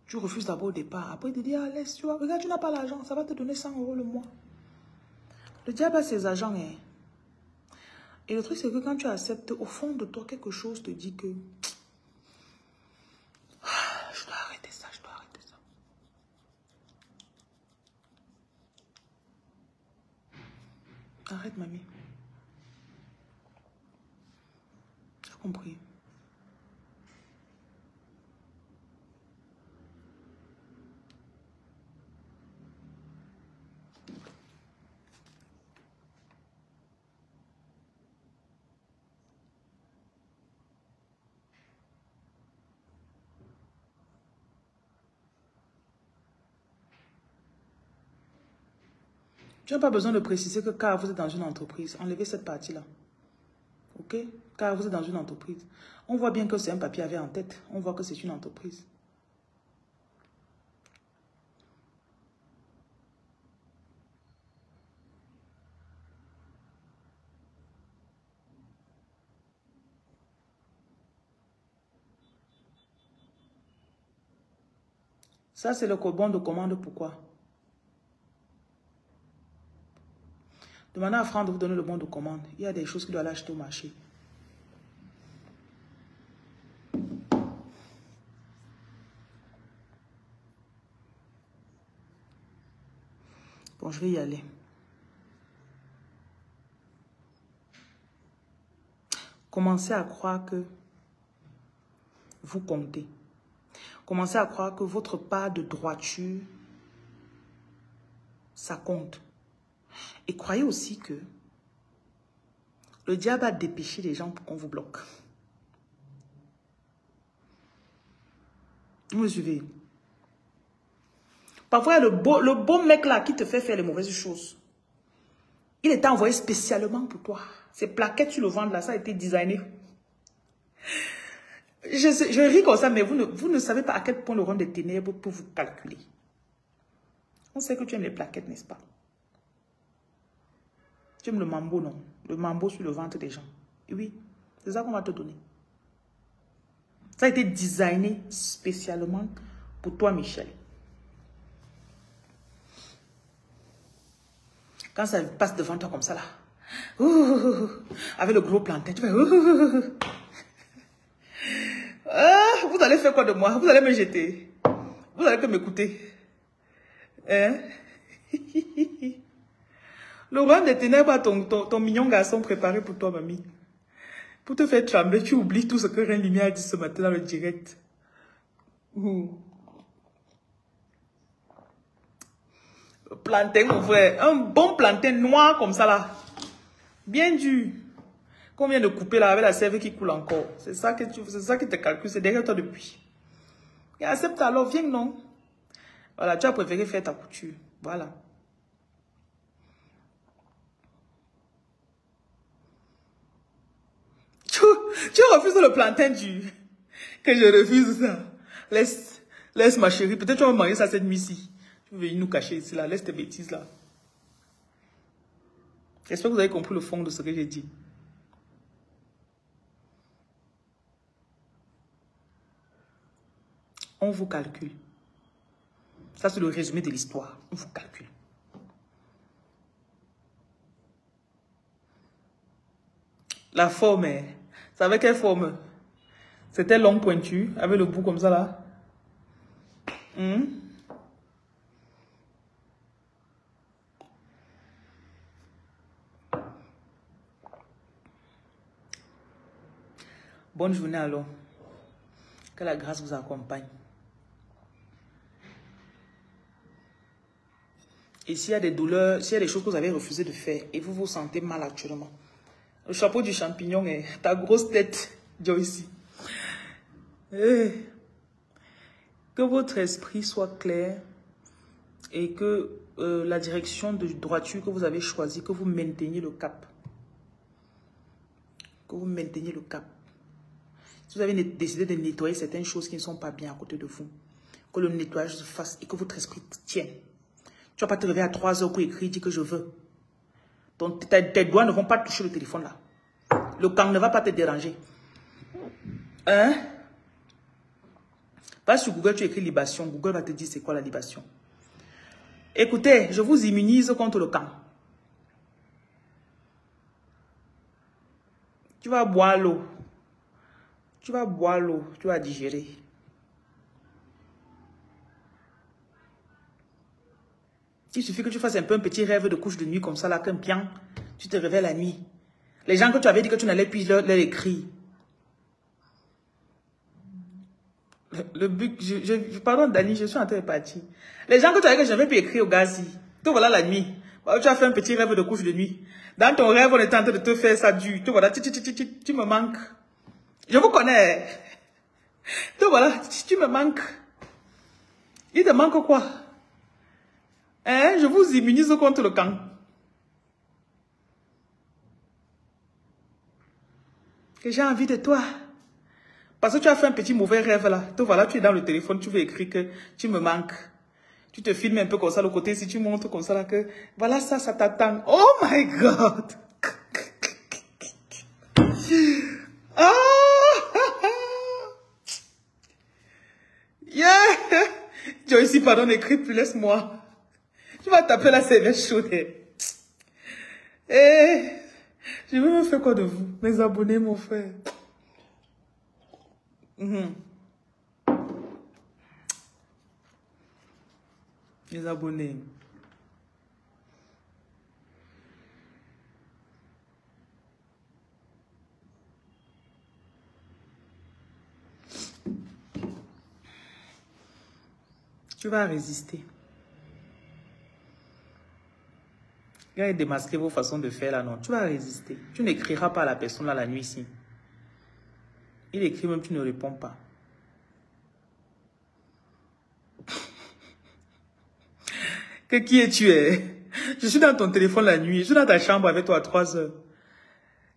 Tu refuses d'abord au départ. Après, il te dit, ah, laisse, tu vois. Regarde, tu n'as pas l'argent. Ça va te donner 100 € le mois. Le diable a ses agents, hein. Et le truc, c'est que quand tu acceptes, au fond de toi, quelque chose te dit que je dois arrêter ça, je dois arrêter ça. Arrête, mamie. J'ai compris. Tu n'as pas besoin de préciser que car vous êtes dans une entreprise, enlevez cette partie-là. Ok? Car vous êtes dans une entreprise. On voit bien que c'est un papier avec en tête. On voit que c'est une entreprise. Ça, c'est le bon de commande. Pourquoi? Demandez à Franck de vous donner le bon de commande. Il y a des choses qu'il doit l'acheter au marché. Bon, je vais y aller. Commencez à croire que vous comptez. Commencez à croire que votre part de droiture, ça compte. Et croyez aussi que le diable a dépêché les gens pour qu'on vous bloque. Vous me suivez? Parfois, il y a le beau mec là qui te fait faire les mauvaises choses. Il était envoyé spécialement pour toi. Ces plaquettes sur le ventre là, ça a été designé. Je ris comme ça, mais vous ne savez pas à quel point le rond des ténèbres peut vous calculer. On sait que tu aimes les plaquettes, n'est-ce pas? Tu aimes le mambo, non? Le mambo sur le ventre des gens. Et oui, c'est ça qu'on va te donner. Ça a été designé spécialement pour toi, Michel. Quand ça passe devant toi comme ça, là, avec le gros plantain, tu fais... vous allez faire quoi de moi? Vous allez me jeter. Vous allez que m'écouter. Hein? Le roi des ténèbres a ton mignon garçon préparé pour toi, mamie. Pour te faire trembler, tu oublies tout ce que Reine Lumière a dit ce matin dans le direct. Plantain, mon frère. Un bon plantain noir comme ça, là. Bien dur. Qu'on vient de couper, là, avec la sève qui coule encore. C'est ça qui te calcule. C'est derrière toi depuis. Et accepte alors, viens, non? Voilà, tu as préféré faire ta couture. Voilà. Tu refuses le plantain dur. Que je refuse ça. Laisse ma chérie. Peut-être tu vas manger ça cette nuit-ci. Tu veux venir nous cacher ici, là. Laisse tes bêtises, là. J'espère que vous avez compris le fond de ce que j'ai dit. On vous calcule. Ça, c'est le résumé de l'histoire. On vous calcule. La forme, c'est avec quelle forme? C'était long pointu, avec le bout comme ça, là. Bonne journée alors. Que la grâce vous accompagne. Et s'il y a des douleurs, s'il y a des choses que vous avez refusé de faire et vous vous sentez mal actuellement, le chapeau du champignon est ta grosse tête, Joyce. Que votre esprit soit clair et que la direction de droiture que vous avez choisie, que vous mainteniez le cap. Que vous mainteniez le cap. Si vous avez décidé de nettoyer certaines choses qui ne sont pas bien à côté de vous, que le nettoyage se fasse et que votre esprit tienne. Tu ne vas pas te réveiller à 3 heures pour écrire, dire que je veux. Donc, tes doigts ne vont pas toucher le téléphone là. Le camp ne va pas te déranger. Hein? Va sur Google, tu écris libation. Google va te dire c'est quoi la libation. Écoutez, je vous immunise contre le camp. Tu vas boire l'eau. Tu vas boire l'eau. Tu vas digérer. Il suffit que tu fasses un peu un petit rêve de couche de nuit comme ça là, qu'un bien. Tu te réveilles la nuit. Les gens que tu avais dit que tu n'allais plus leur écrire. Le but, pardon Dani, je suis en train de partir. Les gens que tu avais que je n'avais plus écrire au gaz, te voilà la nuit. Tu as fait un petit rêve de couche de nuit. Dans ton rêve, on était en train de te faire ça dur. Te voilà, tu me manques. Je vous connais. Te voilà, tu me manques. Il te manque quoi? Hein? Je vous immunise contre le camp. Que j'ai envie de toi. Parce que tu as fait un petit mauvais rêve là. Te voilà, tu es dans le téléphone, tu veux écrire que tu me manques. Tu te filmes un peu comme ça, le côté, si tu montres comme ça là, que voilà ça t'attend. Oh my God! Oh! Yeah! Joyce, pardon, n'écris plus, laisse-moi. Tu vas taper la cervelle chaude. Eh, je vais me faire quoi de vous? Mes abonnés, mon frère. Les abonnés. Tu vas résister. Regardez démasquer vos façons de faire là, non. Tu vas résister. Tu n'écriras pas à la personne là la nuit ici. Il écrit même, tu ne réponds pas. Que qui es-tu? Je suis dans ton téléphone la nuit. Je suis dans ta chambre avec toi à 3 heures.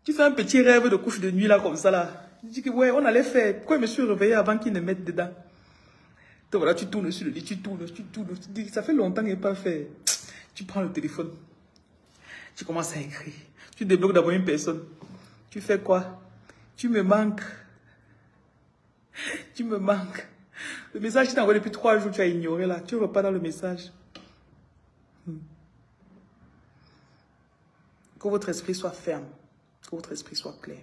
Tu fais un petit rêve de couche de nuit là comme ça là. Je dis que ouais, on allait faire. Pourquoi je me suis réveillé avant qu'ils ne mettent dedans? Donc voilà, tu tournes sur le lit, tu tournes. Tu dis, ça fait longtemps qu'il n'est pas fait. Tu prends le téléphone. Tu commences à écrire. Tu débloques d'abord une personne. Tu fais quoi? Tu me manques. Tu me manques. Le message qui t'a envoyé depuis 3 jours, tu as ignoré là. Tu ne repars dans le message. Que votre esprit soit ferme. Que votre esprit soit clair.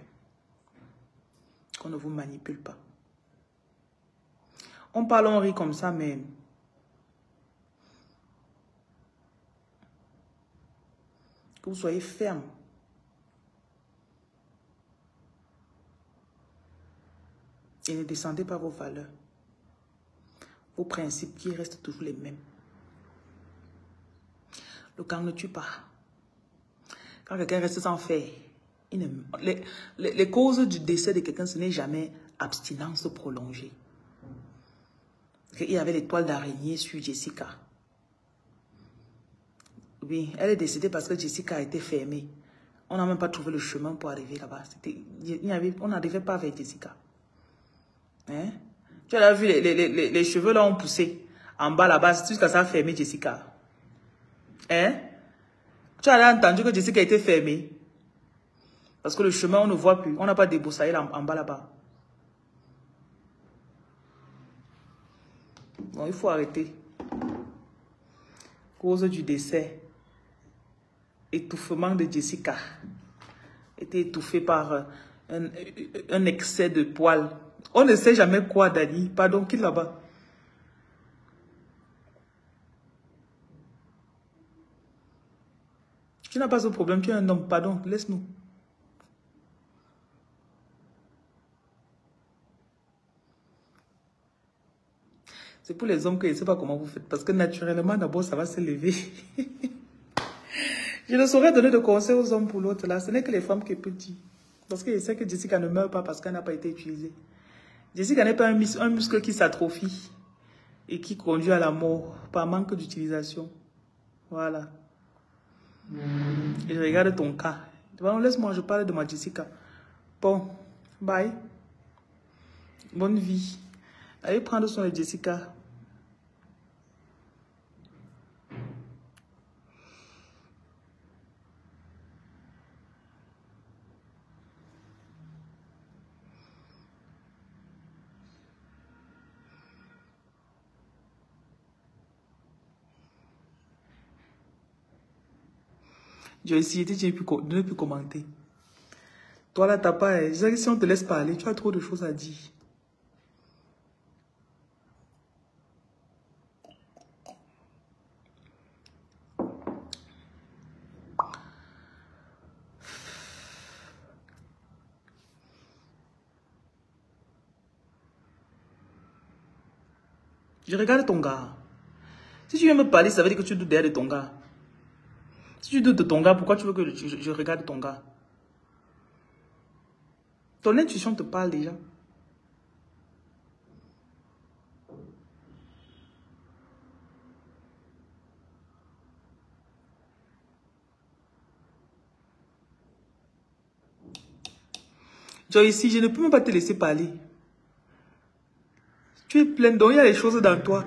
Qu'on ne vous manipule pas. On parle, on rit comme ça, mais... que vous soyez ferme. Et ne descendez pas vos valeurs. Vos principes qui restent toujours les mêmes. Le camp ne tue pas. Quand quelqu'un reste sans faire, les causes du décès de quelqu'un, ce n'est jamais abstinence prolongée. Il y avait l'étoile d'araignée sur Jessica. Oui, elle est décédée parce que Jessica a été fermée. On n'a même pas trouvé le chemin pour arriver là-bas. On n'arrivait pas vers Jessica. Hein? Tu as vu, les cheveux là ont poussé en bas là-bas jusqu'à ça a fermé Jessica. Hein? Tu as entendu que Jessica a été fermée. Parce que le chemin, on ne voit plus. On n'a pas débroussaillé en bas là-bas. Bon, il faut arrêter. Cause du décès. Étouffement de Jessica. Était étouffée par un excès de poils. On ne sait jamais quoi, Dani. Pardon, qui là-bas? Tu n'as pas ce problème, tu es un homme. Pardon, laisse-nous. C'est pour les hommes que je ne sais pas comment vous faites. Parce que naturellement, d'abord, ça va se lever. Je ne saurais donner de conseils aux hommes pour l'autre là. Ce n'est que les femmes qui peuvent dire. Parce que je sais que Jessica ne meurt pas parce qu'elle n'a pas été utilisée. Jessica n'est pas un muscle qui s'atrophie et qui conduit à la mort par manque d'utilisation. Voilà. Et je regarde ton cas. Bon, laisse-moi, je parle de ma Jessica. Bon, bye. Bonne vie. Allez prendre soin de Jessica. J'ai essayé de ne plus commenter. Toi là, t'as pas... Je sais que si on te laisse parler, tu as trop de choses à dire. Je regarde ton gars. Si tu viens me parler, ça veut dire que tu doutes derrière de ton gars. Si tu doutes de ton gars, pourquoi tu veux que je regarde ton gars? Ton intuition te parle déjà. Joyce, je ne peux même pas te laisser parler. Tu es pleine d'eau, il y a des choses dans toi.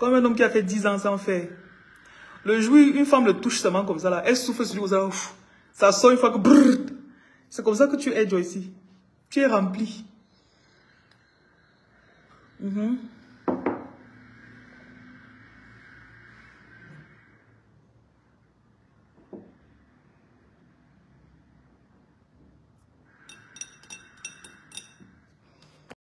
Comme un homme qui a fait 10 ans sans faire. Le jour où une femme le touche seulement comme ça, là, elle souffle sur lui, ça, ça sort une fois que... C'est comme ça que tu es, Joyce. Tu es rempli.